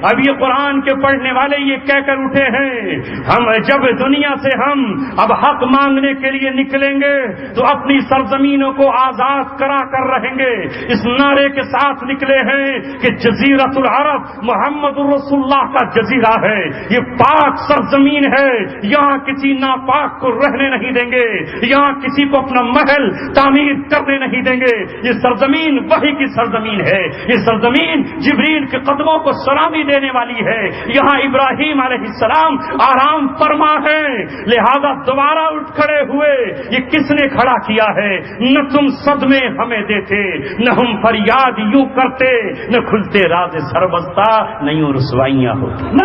اب یہ قرآن کے پڑھنے والے یہ کہہ کر اٹھے ہیں ہم جب دنیا سے ہم اب حق مانگنے کے لیے نکلیں گے تو اپنی سرزمینوں کو آزاد کرا کر رہیں گے۔ اس نعرے کے ساتھ نکلے ہیں کہ جزیرۃ العرب محمد رسول اللہ کا جزیرہ ہے، یہ پاک سرزمین ہے، یہاں کسی ناپاک کو رہنے نہیں دیں گے، یہاں کسی کو اپنا محل تعمیر کرنے نہیں دیں گے۔ یہ سرزمین وحی کی سرزمین ہے، یہ سرزمین جبریل کے قدموں کو سلامی دینے والی ہے، یہاں ابراہیم علیہ السلام آرام فرما ہے، لہذا دوبارہ اٹھ کھڑے ہوئے۔ یہ کس نے کھڑا کیا ہے؟ نہ تم صدمے ہمیں دیتے، نہ ہم فریاد یوں کرتے، نہ کھلتے راز سربستہ، نہ یوں رسوائیاں ہوتی۔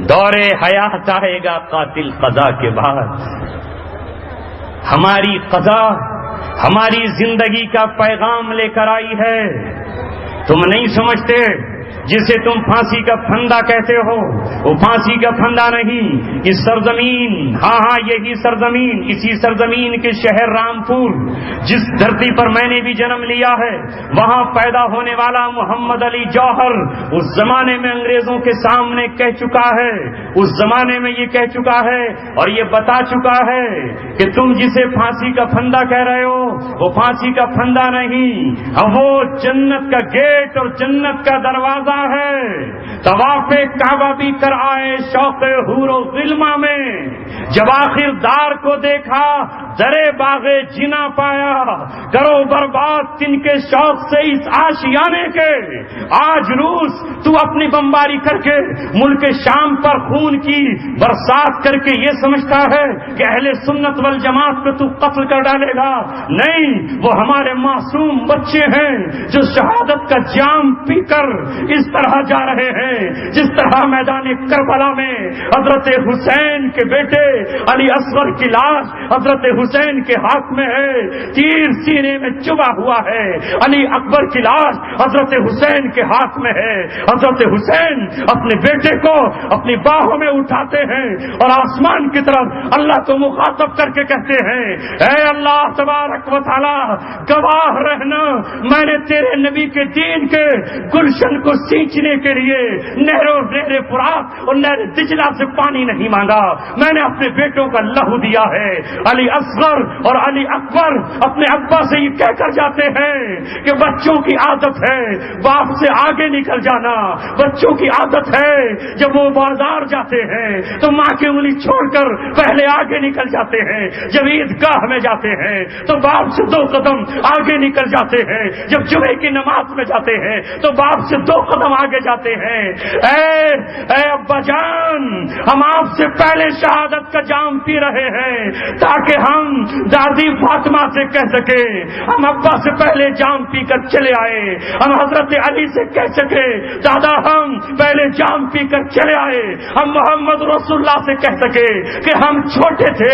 دور حیات آئے گا قاتل قضا کے بعد، ہماری قضا ہماری زندگی کا پیغام لے کر آئی ہے۔ تم نہیں سمجھتے جسے تم پھانسی کا پھندا کہتے ہو، وہ پھانسی کا پھندا نہیں، اس سرزمین، ہاں یہی سرزمین، اسی سرزمین کے شہر رامپور، جس دھرتی پر میں نے بھی جنم لیا ہے، وہاں پیدا ہونے والا محمد علی جوہر اس زمانے میں انگریزوں کے سامنے کہہ چکا ہے، اس زمانے میں یہ کہہ چکا ہے اور یہ بتا چکا ہے کہ تم جسے پھانسی کا پھندا کہہ رہے ہو وہ پھانسی کا پھندا نہیں، وہ جنت کا گیٹ اور جنت کا دروازہ ہے۔ طواف کعبہ بھی کر آئے شوق حور و غلمہ میں، جب آخر دار کو دیکھا درے باغے جنا پایا، کرو برباد تن کے شوق سے اس آشیانے کے۔ آج روس تو اپنی بمباری کر کے ملک شام پر خون کی برسات کر کے یہ سمجھتا ہے کہ اہل سنت والجماعت کو تو قتل کر ڈالے گا، نہیں، وہ ہمارے معصوم بچے ہیں جو شہادت کا جام پی کر اس طرح جا رہے ہیں جس طرح میدان کربلا میں حضرت حسین کے بیٹے علی اصغر کی لاش حضرت حسین کے ہاتھ میں ہے، تیر سینے میں چبھا ہوا ہے، علی اکبر کی لاش حضرت حسین کے ہاتھ میں ہے، حضرت حسین اپنے بیٹے کو اپنی باہوں میں اٹھاتے ہیں اور آسمان کی طرف اللہ کو مخاطب کر کے کہتے ہیں، اے اللہ تبارک و تعالی گواہ رہنا، میں نے تیرے نبی کے دین کے گلشن کو سینچنے کے لیے نہروں نہر فرات اور نہر دجلہ سے پانی نہیں مانگا، میں نے اپنے بیٹوں کا لہو دیا ہے۔ علی اصغر اور علی اکبر اپنے ابا سے یہ کہہ کر جاتے ہیں کہ بچوں کی عادت ہے باپ سے آگے نکل جانا، بچوں کی عادت ہے جب وہ بازار جاتے ہیں تو ماں کی انگلی چھوڑ کر پہلے آگے نکل جاتے ہیں، جب عیدگاہ میں جاتے ہیں تو باپ سے 2 قدم آگے نکل جاتے ہیں، جب جمعے کی نماز میں جاتے ہیں تو باپ سے 2 قدم آگے جاتے ہیں۔ اے ابا جان، ہم آپ سے پہلے شہادت کا جام پی رہے ہیں تاکہ ہم دادی فاطمہ سے کہہ سکے، ہم ابا سے پہلے جام پی کر چلے آئے، ہم حضرت علی سے کہہ سکے دادا ہم پہلے جام پی کر چلے آئے، ہم محمد رسول اللہ سے کہہ سکے کہ ہم چھوٹے تھے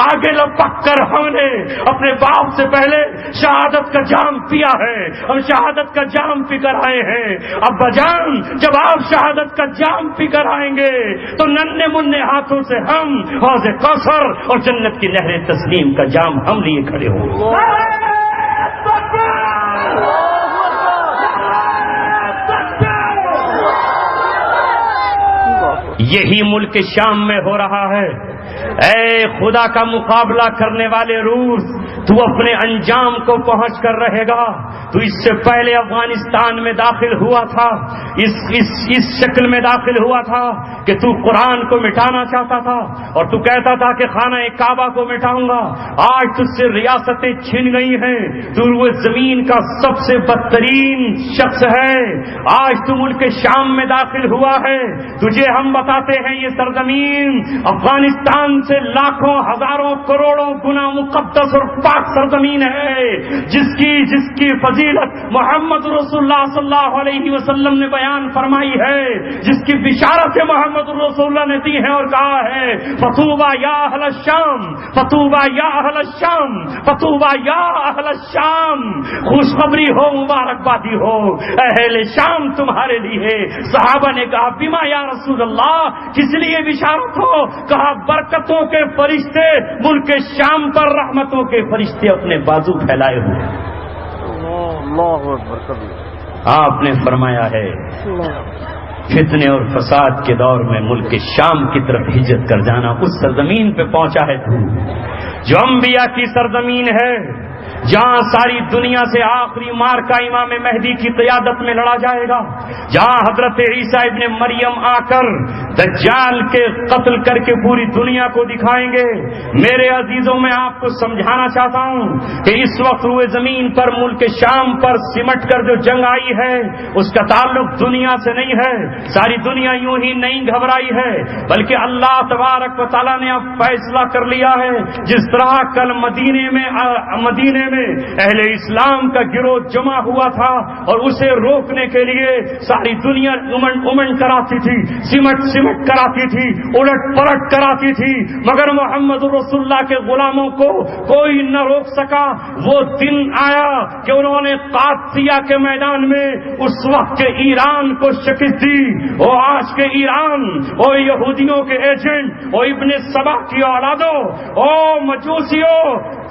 آگے لپک کر ہم نے اپنے باپ سے پہلے شہادت کا جام پیا ہے، ہم شہادت کا جام پی کر آئے ہیں۔ ابا جان، جب آپ شہادت کا جام پی کر آئیں گے تو ننھے منھے ہاتھوں سے ہم حوض کوثر اور جنت کی نہر تسلیم کا جام ہم لیے کھڑے ہوں گے۔ یہی ملک شام میں ہو رہا ہے۔ اے خدا کا مقابلہ کرنے والے روس، تو اپنے انجام کو پہنچ کر رہے گا۔ تو اس سے پہلے افغانستان میں داخل ہوا تھا، اس شکل میں داخل ہوا تھا کہ تو قرآن کو مٹانا چاہتا تھا اور تو کہتا تھا کہ خانہ کعبہ کو مٹاؤں گا۔ آج تجھ سے ریاستیں چھن گئی ہیں، تو وہ زمین کا سب سے بدترین شخص ہے۔ آج تو ملک شام میں داخل ہوا ہے، تجھے ہم بتاتے ہیں یہ سرزمین افغانستان سے لاکھوں ہزاروں کروڑوں گنا مقدس اور پاک سرزمین ہے، جس کی فضیلت محمد رسول اللہ صلی اللہ علیہ وسلم نے بیان فرمائی ہے، جس کی بشارت محمد رسول اللہ نے دی ہے اور کہا ہے فطوبى یا اہل الشام، فطوبى یا اہل الشام، فطوبى یا اہل الشام، خوشخبری ہو، مبارکبادی ہو اہل شام تمہارے لیے۔ صحابہ نے کہا بما یا رسول اللہ، کس لیے بشارت ہو؟ کہا برکتوں کے فرشتے ملک شام پر رحمتوں کے فرشتے اپنے بازو پھیلائے ہوئے۔ اللہ اکبر۔ آپ نے فرمایا ہے فتنے اور فساد کے دور میں ملک شام کی طرف ہجرت کر جانا، اس سرزمین پہ پہنچا ہے تو جو انبیاء کی سرزمین ہے، جہاں ساری دنیا سے آخری مارکا امام مہدی کی قیادت میں لڑا جائے گا، جہاں حضرت عیسیٰ ابن مریم آ کر دجال کے قتل کر کے پوری دنیا کو دکھائیں گے۔ میرے عزیزوں، میں آپ کو سمجھانا چاہتا ہوں کہ اس وقت روئے زمین پر ملک شام پر سمٹ کر جو جنگ آئی ہے، اس کا تعلق دنیا سے نہیں ہے۔ ساری دنیا یوں ہی نہیں گھبرائی ہے، بلکہ اللہ تبارک و تعالیٰ نے اب فیصلہ کر لیا ہے۔ جس طرح کل مدینے میں اہل اسلام کا گروہ جمع ہوا تھا اور اسے روکنے کے لیے ساری دنیا امنڈ کراتی تھی، سمٹ کراتی تھی، الٹ پلٹ کراتی تھی، مگر محمد رسول اللہ کے غلاموں کو کوئی نہ روک سکا۔ وہ دن آیا کہ انہوں نے قادسیہ کے میدان میں اس وقت کے ایران کو شکست دی۔ وہ آج کے ایران، وہ یہودیوں کے ایجنٹ، وہ ابن سبا کی اولادوں، او مجوسیوں،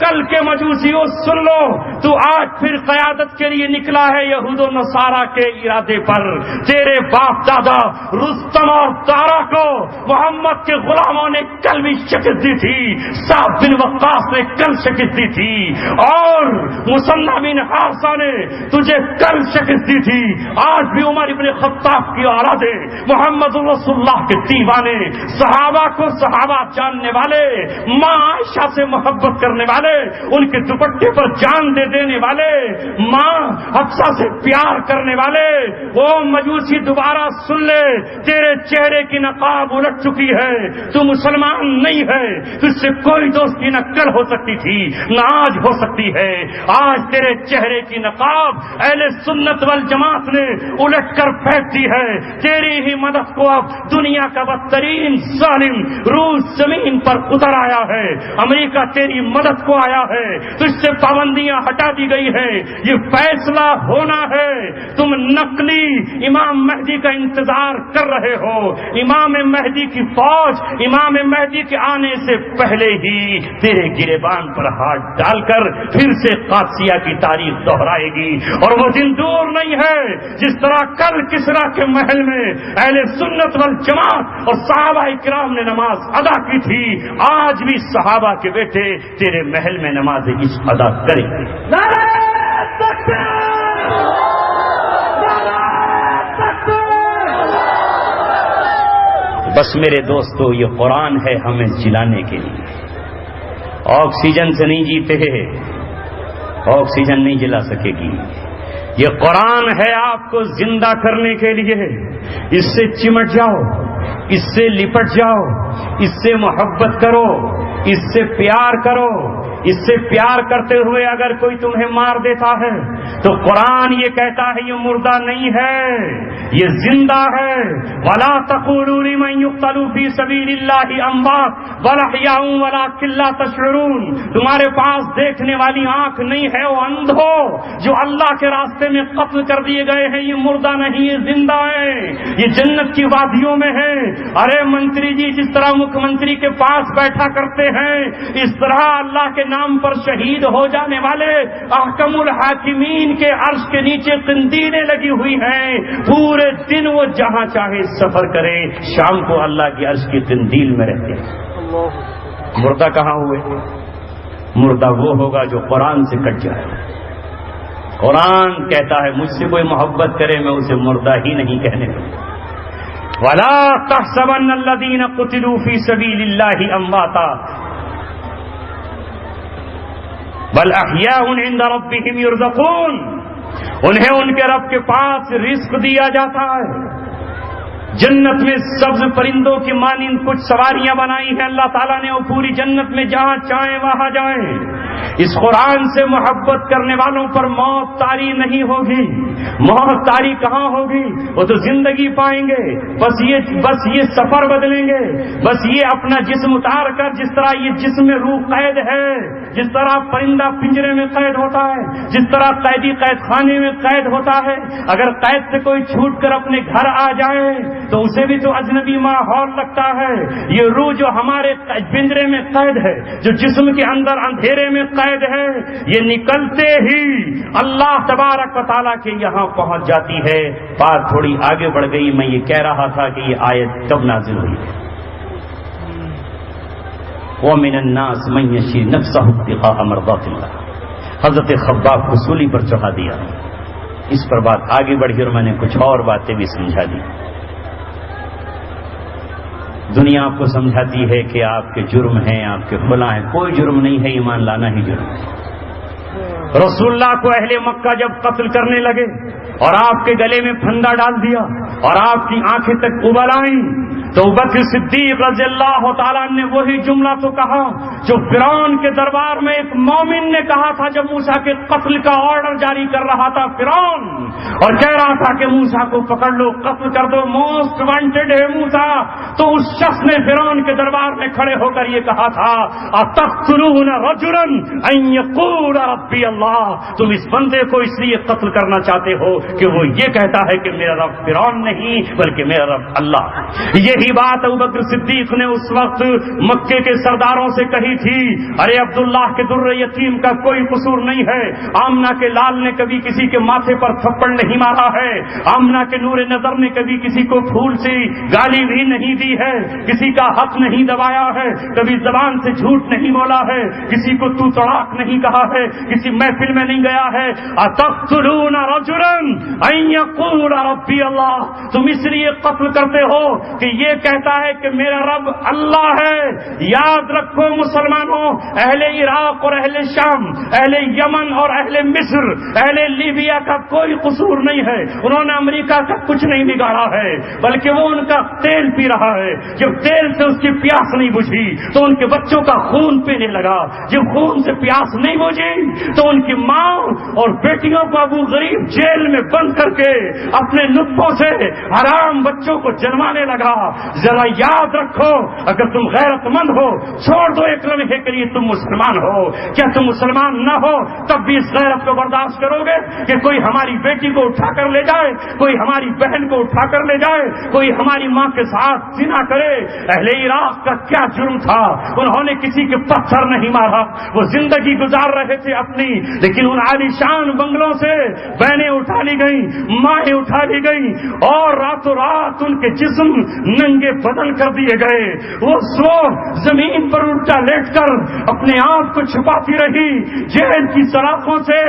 کل کے مجوسیوں سن لو، تو آج پھر قیادت کے لیے نکلا ہے یہود و نصارہ کے ارادے پر۔ تیرے باپ دادا رستم اور تارا کو محمد کے غلاموں نے کل بھی شکست دی تھی، سعد بن وقاص نے کل شکست دی تھی، اور مثنی بن حارثہ نے تجھے کل شکست دی تھی۔ آج بھی عمر ابن خطاب کی اولادیں، محمد رسول اللہ کے دیوانے، صحابہ کو صحابہ جاننے والے، ماں عائشہ سے محبت کرنے والے، ان کے دوپٹے پر جان دے دینے والے، ماں حفصہ سے پیار کرنے والے، وہ مجوسی دوبارہ سن لے، تیرے چہرے کی نقاب الٹ چکی ہے، تو مسلمان نہیں ہے، تجھ سے کوئی دوستی نہ کل ہو سکتی تھی نہ آج ہو سکتی ہے۔ آج تیرے چہرے کی نقاب اہل سنت والجماعت نے الٹ کر پھینک دی ہے۔ تیری ہی مدد کو اب دنیا کا بدترین ظالم روس زمین پر اتر آیا ہے، امریکہ تیری مدد کو آیا ہے، تجھ سے پابندیاں ہٹا دی گئی ہیں، یہ فیصلہ ہونا ہے۔ تم نقلی امام مہدی کا انتظار کر رہے ہو، امام مہدی کی فوج امام مہدی کے آنے سے پہلے ہی تیرے گریبان پر ہاتھ ڈال کر پھر سے قادسیہ کی تاریخ دہرائے گی، اور وہ دن دور نہیں ہے جس طرح کل کسریٰ کے محل میں اہل سنت والجماعت اور صحابہ کرام نے نماز ادا کی تھی، آج بھی صحابہ کے بیٹے تیرے محل میں نماز عشق ادا کریں گے۔ نعرہ تکبیر! نعرہ تکبیر! بس میرے دوستو، یہ قرآن ہے ہمیں جلانے کے لیے، آکسیجن سے نہیں جیتے، آکسیجن نہیں جلا سکے گی، یہ قرآن ہے آپ کو زندہ کرنے کے لیے۔ اس سے چمٹ جاؤ، اس سے لپٹ جاؤ، اس سے محبت کرو، اس سے پیار کرو۔ اس سے پیار کرتے ہوئے اگر کوئی تمہیں مار دیتا ہے تو قرآن یہ کہتا ہے یہ مردہ نہیں ہے، یہ زندہ ہے۔ وَلَا تَقُولُوا لِمَن يُقْتَلُ فِي سَبِيلِ اللَّهِ أَمْوَاتٌ بَلْ أَحْيَاءٌ وَلَٰكِن لَّا تَشْعُرُونَ۔ تمہارے پاس دیکھنے والی آنکھ نہیں ہے، وہ اندھو جو اللہ کے راستے میں قتل کر دیے گئے ہیں، یہ مردہ نہیں، یہ زندہ ہے، یہ جنت کی وادیوں میں ہے۔ ارے منتری جی، جس طرح مکھ منتری کے پاس بیٹھا کرتے ہیں، اس طرح اللہ کے نام پر شہید ہو جانے والے احکم الحاکمین کے عرش کے نیچے قندیلیں لگی ہوئی ہیں، پورے دن وہ جہاں چاہے سفر کرے، شام کو اللہ کی عرش کی قندیل میں رہتے ہیں۔ مردہ کہاں ہوئے؟ مردہ وہ ہوگا جو قرآن سے کٹ جائے۔ قرآن کہتا ہے مجھ سے کوئی محبت کرے میں اسے مردہ ہی نہیں کہنے دوں۔ وَلَا تَحْسَبَنَّ الَّذِينَ قُتِلُوا فِي سَبِيلِ اللَّهِ أَمْوَاتًا بل احیاء عند ربهم یرزقون۔ انہیں ان کے رب کے پاس رزق دیا جاتا ہے۔ جنت میں سبز پرندوں کی مانند کچھ سواریاں بنائی ہیں اللہ تعالیٰ نے، وہ پوری جنت میں جہاں چاہیں وہاں جائیں۔ اس قرآن سے محبت کرنے والوں پر موت طاری نہیں ہوگی۔ موت طاری کہاں ہوگی؟ وہ تو زندگی پائیں گے، بس یہ سفر بدلیں گے، بس یہ اپنا جسم اتار کر، جس طرح یہ جسم میں روح قید ہے، جس طرح پرندہ پنجرے میں قید ہوتا ہے، جس طرح قیدی قید خانے میں قید ہوتا ہے، اگر قید سے کوئی چھوٹ کر اپنے گھر آ جائے تو اسے بھی تو اجنبی ماحول لگتا ہے۔ یہ روح جو ہمارے پنجرے میں قید ہے، جو جسم کے اندر اندھیرے میں قید ہے، یہ نکلتے ہی اللہ تبارک و تعالیٰ کے یہاں پہنچ جاتی ہے۔ بات تھوڑی آگے بڑھ گئی، میں یہ کہہ رہا تھا کہ یہ آیت کب نازل ہوئی ہے۔ وَلَا تَحْسَبَنَّ الَّذِينَ قُتِلُوا فِي سَبِيلِ اللَّهِ أَمْوَاتًا بَلْ أَحْيَاءٌ عِندَ رَبِّهِمْ يُرْزَقُونَ۔ انہیں ان کے رب کے پاس رزق دیا جاتا ہے۔ وَمِنَ النَّاسِ مَن يَشْرِي نَفْسَهُ ابْتِغَاءَ مَرْضَاتِ اللَّهِ. حضرت خباب کو سولی پر چڑھا دیا. اس پر بات آگے بڑھی اور میں نے کچھ اور باتیں بھی سمجھا دی. دنیا آپ کو سمجھاتی ہے کہ آپ کے جرم ہیں، آپ کے فلاں ہیں. کوئی جرم نہیں ہے، ایمان لانا ہی جرم ہے. رسول اللہ کو اہل مکہ جب قتل کرنے لگے اور آپ کے گلے میں پھندا ڈال دیا اور آپ کی آنکھیں تک ابل آئیں تو ابوبکر صدیق رضی اللہ تعالیٰ نے وہی جملہ تو کہا جو فرعون کے دربار میں ایک مومن نے کہا تھا جب موسیٰ کے قتل کا آرڈر جاری کر رہا تھا فرعون، اور کہہ رہا تھا کہ موسیٰ کو پکڑ لو، قتل کر دو، موسٹ وانٹڈ ہے موسیٰ. تو اس شخص نے فرعون کے دربار میں کھڑے ہو کر یہ کہا تھا اتقتلون رجلا ان یقول ربی اللہ. تم اس بندے کو اس لیے قتل کرنا چاہتے ہو کہ وہ یہ کہتا ہے کہ میرا رب فرعون نہیں بلکہ میرا رب اللہ. یہی بات ابوبکر صدیق نے اس وقت مکے کے سرداروں سے کہی تھی. ارے عبداللہ کے در یتیم کا کوئی قصور نہیں ہے. آمنہ کے لال نے کبھی کسی کے ماتھے پر تھپڑ نہیں مارا ہے. آمنہ کے نور نظر نے کبھی کسی کو پھول سے گالی بھی نہیں دی ہے. کسی کا حق نہیں دبایا ہے. کبھی زبان سے جھوٹ نہیں بولا ہے. کسی کو تو تڑاک نہیں کہا ہے. کسی محفل میں نہیں گیا ہے. اتقتلون رجلا ان یقول ربی اللہ. تم اس لیے قتل کرتے ہو کہ یہ کہتا ہے کہ میرا رب اللہ ہے. یاد رکھو مسلمانوں، اہل عراق اور اہل شام، اہل یمن اور اہل مصر، اہل لیبیا کا کوئی قصور نہیں ہے. انہوں نے امریکہ کا کچھ نہیں بگاڑا ہے بلکہ وہ ان کا تیل پی رہا ہے. جب تیل سے اس کی پیاس نہیں بجھی تو ان کے بچوں کا خون پینے لگا. جب خون سے پیاس نہیں بجھی تو ان کی ماں اور بیٹیوں کو ابو غریب جیل میں بند کر کے اپنے نطفوں سے حرام بچوں کو جنمانے لگا. ذرا یاد رکھو، اگر تم غیرت مند ہو چھوڑ دو ایک لمحے کے لیے تم مسلمان ہو. کیا تم مسلمان نہ ہو تب بھی اس غیرت کو برداشت کرو گے کہ کوئی ہماری بیٹی کو اٹھا کر لے جائے، کوئی ہماری بہن کو اٹھا کر لے جائے، کوئی ہماری ماں کے ساتھ زنا کرے؟ اہل عراق کا کیا جرم تھا؟ انہوں نے کسی کے پتھر نہیں مارا. وہ زندگی گزار رہے تھے اپنی، لیکن ان عالی شان بنگلوں سے بہنیں اٹھا لی گئیں، مائیں اٹھا لی گئیں اور راتوں رات ان کے جسم ننگے بدن کر دیے گئے. وہ زمین پر الٹا لیٹ کر اپنے آپ کو چھپاتی رہی جیل کی سلاخوں سے.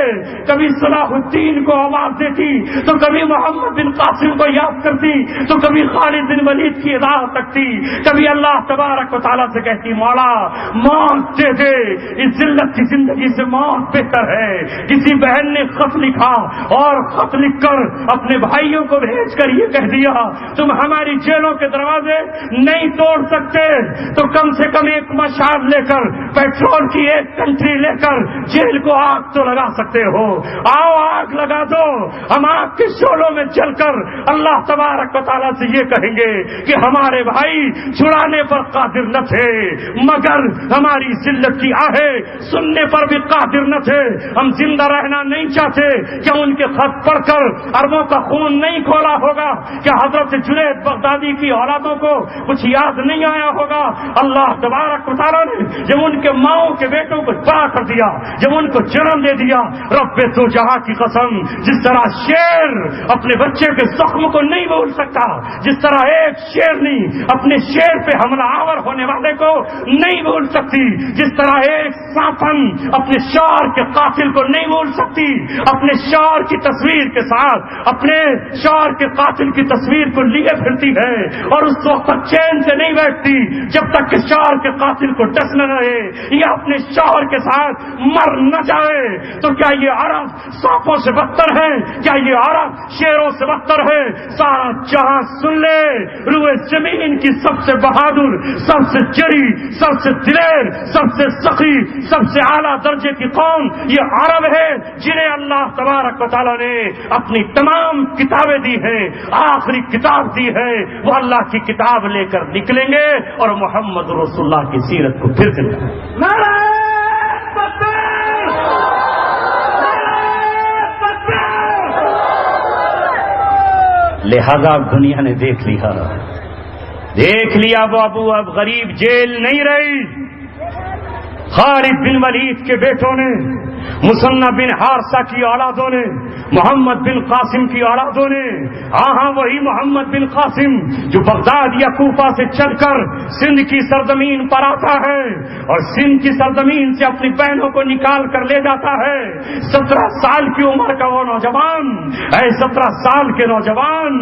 کبھی صلاح الدین کو آواز دیتی تو کبھی محمد بن قاسم کو یاد کرتی تو کبھی خالد بن ولید کی اطاعت تکتی. کبھی اللہ تبارک و تعالیٰ سے کہتی مولا موت دے دے، اس ذلت کی زندگی سے موت بہتر ہے. کسی بہن نے خط لکھا اور خط لکھ کر اپنے بھائیوں کو بھیج کر یہ کہہ دیا تم ہماری جیلوں کے دروازے نہیں توڑ سکتے تو کم سے کم ایک مشال لے کر، پیٹرول کی ایک کنٹری لے کر جیل کو آگ تو لگا سکتے ہو. آؤ آگ لگا دو. ہم آگ کے شعلوں میں چل کر اللہ تبارک و تعالیٰ سے یہ کہیں گے کہ ہمارے بھائی چھڑانے پر قادر نہ تھے مگر ہماری ذلت کی آہیں سننے پر بھی قادر نہ تھے. ہم زندہ رہنا نہیں چاہتے. کیا ان کے خط پڑھ کر اربوں کا خون نہیں کھولا ہوگا؟ کیا حضرت جنید بغدادی کی اولادوں کو کچھ یاد نہیں آیا ہوگا؟ اللہ تبارک و تعالیٰ نے جب ان کے ماؤں کے بیٹوں کو بڑا کر دیا، جب ان کو جنم دے دیا، رب تو جہاں کی قسم، جس طرح شیر اپنے بچے کے زخم کو نہیں بھول سکتا، جس طرح ایک شیرنی اپنے شیر پہ حملہ آور ہونے والے کو نہیں بھول سکتی، جس طرح ایک سانپن اپنے شار کے قاتل کو نہیں بھول سکتی، اپنے شار کی تصویر کے ساتھ اپنے شار کے قاتل کی تصویر کو لیے پھرتی ہے اور اس وقت تک چین سے نہیں بیٹھتی جب تک کہ شوہر کے قاتل کو ڈس نہ رہے یا اپنے شوہر کے ساتھ مر نہ جائے. تو کیا یہ عرب سانپوں سے بدتر ہے؟ کیا یہ عرب شیروں سے بدتر ہے؟ سارا جہاں سن لے، روئے زمین کی سب سے بہادر، سب سے جری، سب سے دلیر، سب سے سخی، سب سے اعلیٰ درجے کی قوم یہ عرب ہے جنہیں اللہ تبارک و تعالیٰ نے اپنی تمام کتابیں دی ہیں. آخری کتاب دی ہے وہ اللہ کی کتاب لے کر نکلیں گے اور محمد رسول اللہ کی سیرت کو پھر دیں گے. لہذا اب دنیا نے دیکھ لیا وہ اب غریب جیل نہیں رہی. خالد بن ولید کے بیٹوں نے، مثنى بن حارثہ کی اولادوں نے محمد بن قاسم کی اولادوں نے، ہاں وہی محمد بن قاسم جو بغداد یا کوفہ سے چل کر سندھ کی سرزمین پر آتا ہے اور سندھ کی سرزمین سے اپنی بہنوں کو نکال کر لے جاتا ہے. 17 سال کی عمر کا وہ نوجوان، اے 17 سال کے نوجوان،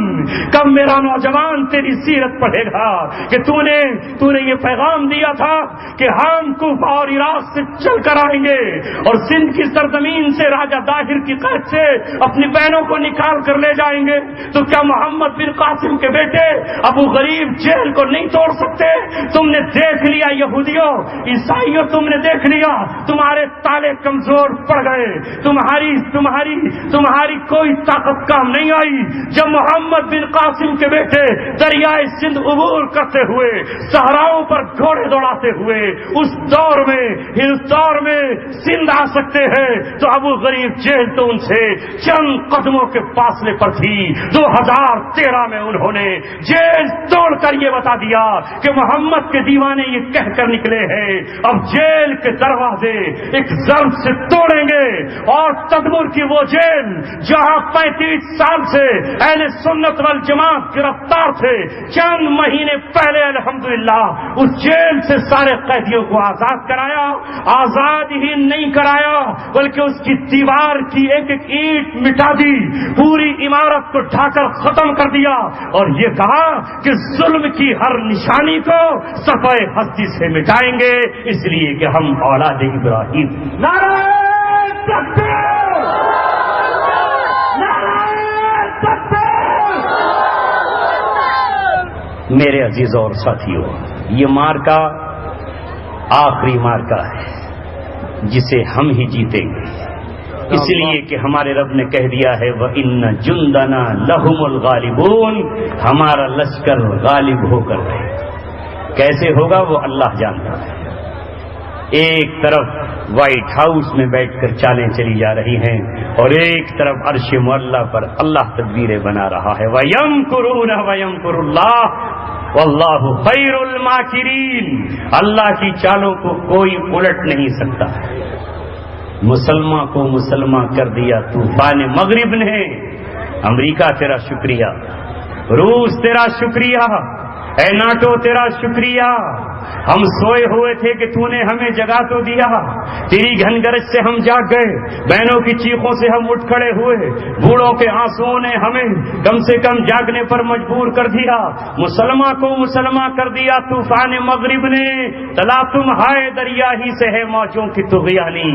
کب میرا نوجوان تیری سیرت پڑھے گا کہ تو نے یہ پیغام دیا تھا کہ ہم کوفہ اور عراق سے چل کر آئیں گے اور سندھ کی سرزمین سے راجہ داہر کی قید سے اپنی بہنوں کو نکال کر لے جائیں گے. تو کیا محمد بن قاسم کے بیٹے ابو غریب جیل کو نہیں توڑ سکتے؟ تم نے دیکھ لیا یہودیوں، عیسائیوں، تم نے دیکھ لیا تمہارے تالے کمزور پڑ گئے، تمہاری کوئی طاقت کام نہیں آئی. جب محمد بن قاسم کے بیٹے دریائے سندھ عبور کرتے ہوئے، صحراؤں پر گھوڑے دوڑاتے ہوئے اس دور میں سندھ آ سکتے ہیں تو ابو غریب جیل تو ان سے چند قدموں کے فاصلے پر تھی. 2013 میں انہوں نے جیل توڑ کر یہ بتا دیا کہ محمد کے دیوانے یہ کہہ کر نکلے ہیں اب جیل کے دروازے ایک ضرب سے توڑیں گے. اور تدمر کی وہ جیل جہاں 35 سال سے اہل سنت والجماعت گرفتار تھے، چند مہینے پہلے الحمدللہ اس جیل سے سارے قیدیوں کو آزاد کرایا. آزاد ہی نہیں کرایا بلکہ اس کی دیوار کی ایک ایک اینٹ مٹا دی، پوری عمارت کو ڈھا کر ختم کر دیا اور یہ کہا کہ ظلم کی ہر نشانی کو صفحہ ہستی سے مٹائیں گے، اس لیے کہ ہم اولاد ابراہیم. نعرہ تکبیر! نعرہ تکبیر! میرے عزیزوں اور ساتھیوں، یہ مارکا آخری مارکا ہے جسے ہم ہی جیتیں گے، اس لیے کہ ہمارے رب نے کہہ دیا ہے وَإِنَّ جُنْدَنَا لَهُمُ الْغَالِبُونَ، ہمارا لشکر غالب ہو کر رہے. کیسے ہوگا وہ اللہ جانتا ہے. ایک طرف وائٹ ہاؤس میں بیٹھ کر چالیں چلی جا رہی ہیں اور ایک طرف عرش معلیٰ پر اللہ تدبیریں بنا رہا ہے. وَيَمْكُرُونَ وَيَمْكُرُ اللَّهُ وَاللَّهُ خَيْرُ الْمَاكِرِينَ. اللہ کی چالوں کو کوئی الٹ نہیں سکتا. مسلمان کو مسلمان کر دیا طوفان مغرب نے. امریکہ تیرا شکریہ، روس تیرا شکریہ، اے ناٹو تیرا شکریہ. ہم سوئے ہوئے تھے کہ تو نے ہمیں جگا تو دیا، تیری گھن گرج سے ہم جاگ گئے، بہنوں کی چیخوں سے ہم اٹھ کھڑے ہوئے، بوڑھوں کے آنسوؤں نے ہمیں کم سے کم جاگنے پر مجبور کر دیا. مسلمان کو مسلمان کر دیا طوفان مغرب نے. تلا تم ہائے دریا ہی سے ہے موجوں کی طغیانی.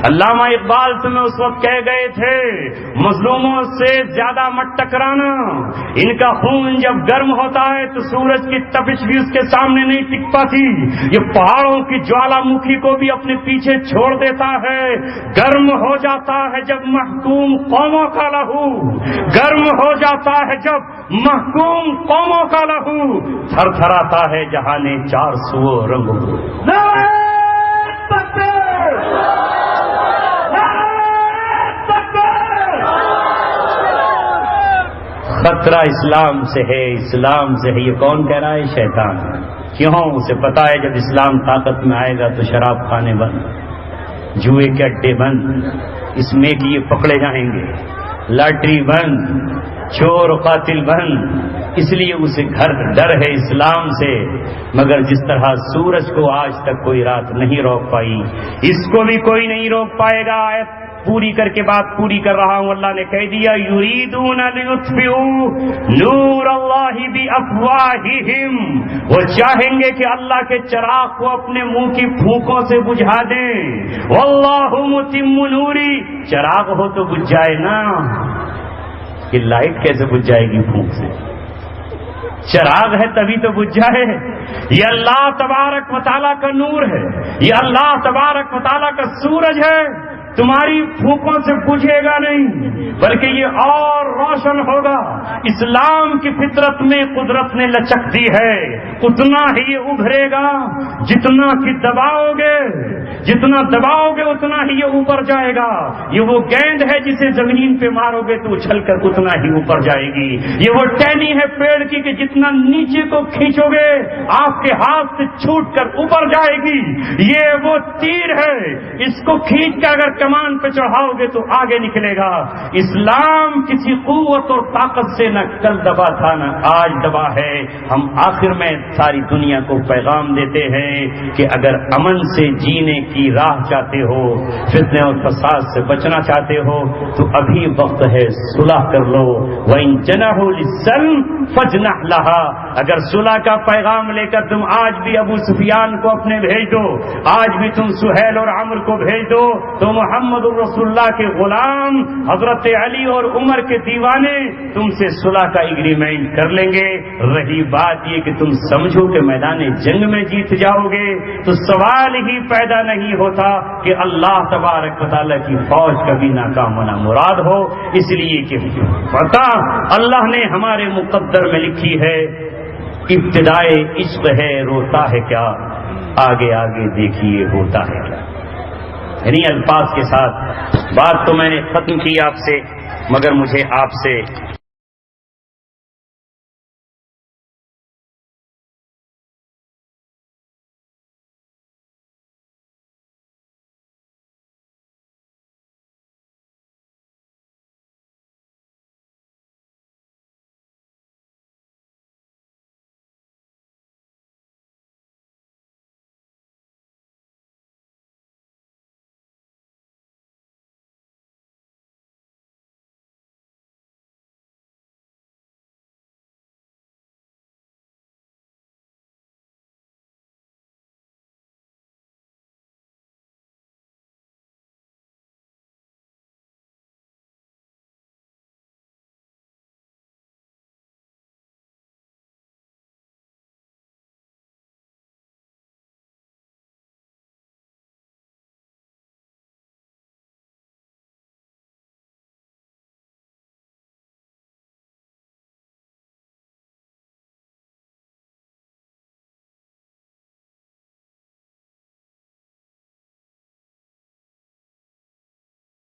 علامہ اقبال تمہیں اس وقت کہہ گئے تھے مظلوموں سے زیادہ مت ٹکرانا، ان کا خون جب گرم ہوتا ہے تو سورج کی تپش بھی اس کے سامنے نہیں ٹک پاتی. یہ پہاڑوں کی جوالا مکھی کو بھی اپنے پیچھے چھوڑ دیتا ہے. گرم ہو جاتا ہے جب محکوم قوموں کا لہو، گرم ہو جاتا ہے جب محکوم قوموں کا لہو، تھر تھراتا ہے جہان 400 رنگوں. نعرہ تکبیر! نعرہ تکبیر! خطرہ اسلام سے ہے، اسلام سے ہے. یہ کون کہہ رہا ہے؟ شیطان. کیوں؟ اسے پتا ہے جب اسلام طاقت میں آئے گا تو شراب خانے بند، جوئے کے اڈے بند، اس میں کہ یہ پکڑے جائیں گے، لاٹری بند، چور قاتل بند. اس لیے اسے گھر ڈر ہے اسلام سے. مگر جس طرح سورج کو آج تک کوئی رات نہیں روک پائی، اس کو بھی کوئی نہیں روک پائے گا. آیت پوری کر کے بات پوری کر رہا ہوں. اللہ نے کہہ دیا یریدون لیطفئوا نور اللہ بافواہہم، وہ چاہیں گے کہ اللہ کے چراغ کو اپنے منہ کی پھونکوں سے بجھا دیں. واللہ متم نوری، چراغ ہو تو بجھ جائے نا. کہ لائٹ کیسے بجھ جائے گی پھونک سے؟ چراغ ہے تبھی تو بجھ جائے. یہ اللہ تبارک و تعالیٰ کا نور ہے، یہ اللہ تبارک و تعالیٰ کا سورج ہے. تمہاری پھونکوں سے بجھے گا نہیں بلکہ یہ اور روشن ہوگا. اسلام کی فطرت میں قدرت نے لچک دی ہے، اتنا ہی یہ ابھرے گا. جتنا کہ دباؤ گے اتنا ہی یہ اوپر جائے گا. یہ وہ گیند ہے جسے زمین پہ مارو گے تو اچھل کر اتنا ہی اوپر جائے گی. یہ وہ ٹہنی ہے پیڑ کی کہ جتنا نیچے کو کھینچو گے آپ کے ہاتھ سے چھوٹ کر اوپر جائے گی. یہ وہ تیر ہے، اس کو کھینچ کر اگر کمان پہ چڑھاؤ گے تو آگے نکلے گا. اسلام کسی قوت اور طاقت سے نہ کل دبا تھا نہ آج دبا ہے. ہم آخر میں ساری دنیا کو پیغام دیتے ہیں کہ اگر امن سے جینے کی راہ چاہتے ہو، فتنے اور فساد سے بچنا چاہتے ہو تو ابھی وقت ہے، صلح کر لو. وَإِن جَنَحُوا لِلسَّلْمِ فَاجْنَحْ لَهَا. اگر صلح کا پیغام لے کر تم آج بھی ابو سفیان کو اپنے بھیج دو، آج بھی تم سہیل اور عمرو کو بھیج دو، تو محمد الرسول اللہ کے غلام حضرت علی اور عمر کے دیوانے تم سے صلح کا ایگریمنٹ کر لیں گے. رہی بات یہ کہ تم سمجھو کہ میدان جنگ میں جیت جاؤ گے تو سوال ہی پیدا نہیں ہوتا کہ اللہ تبارک و تعالیٰ کی فوج کبھی ناکام ہونا مراد ہو. اس لیے کہ فتح اللہ نے ہمارے مقدر میں لکھی ہے. ابتدائے عشق ہے روتا ہے کیا، آگے آگے دیکھیے ہوتا ہے کیا. یعنی الفاظ کے ساتھ بات تو میں نے ختم کی آپ سے، مگر مجھے آپ سے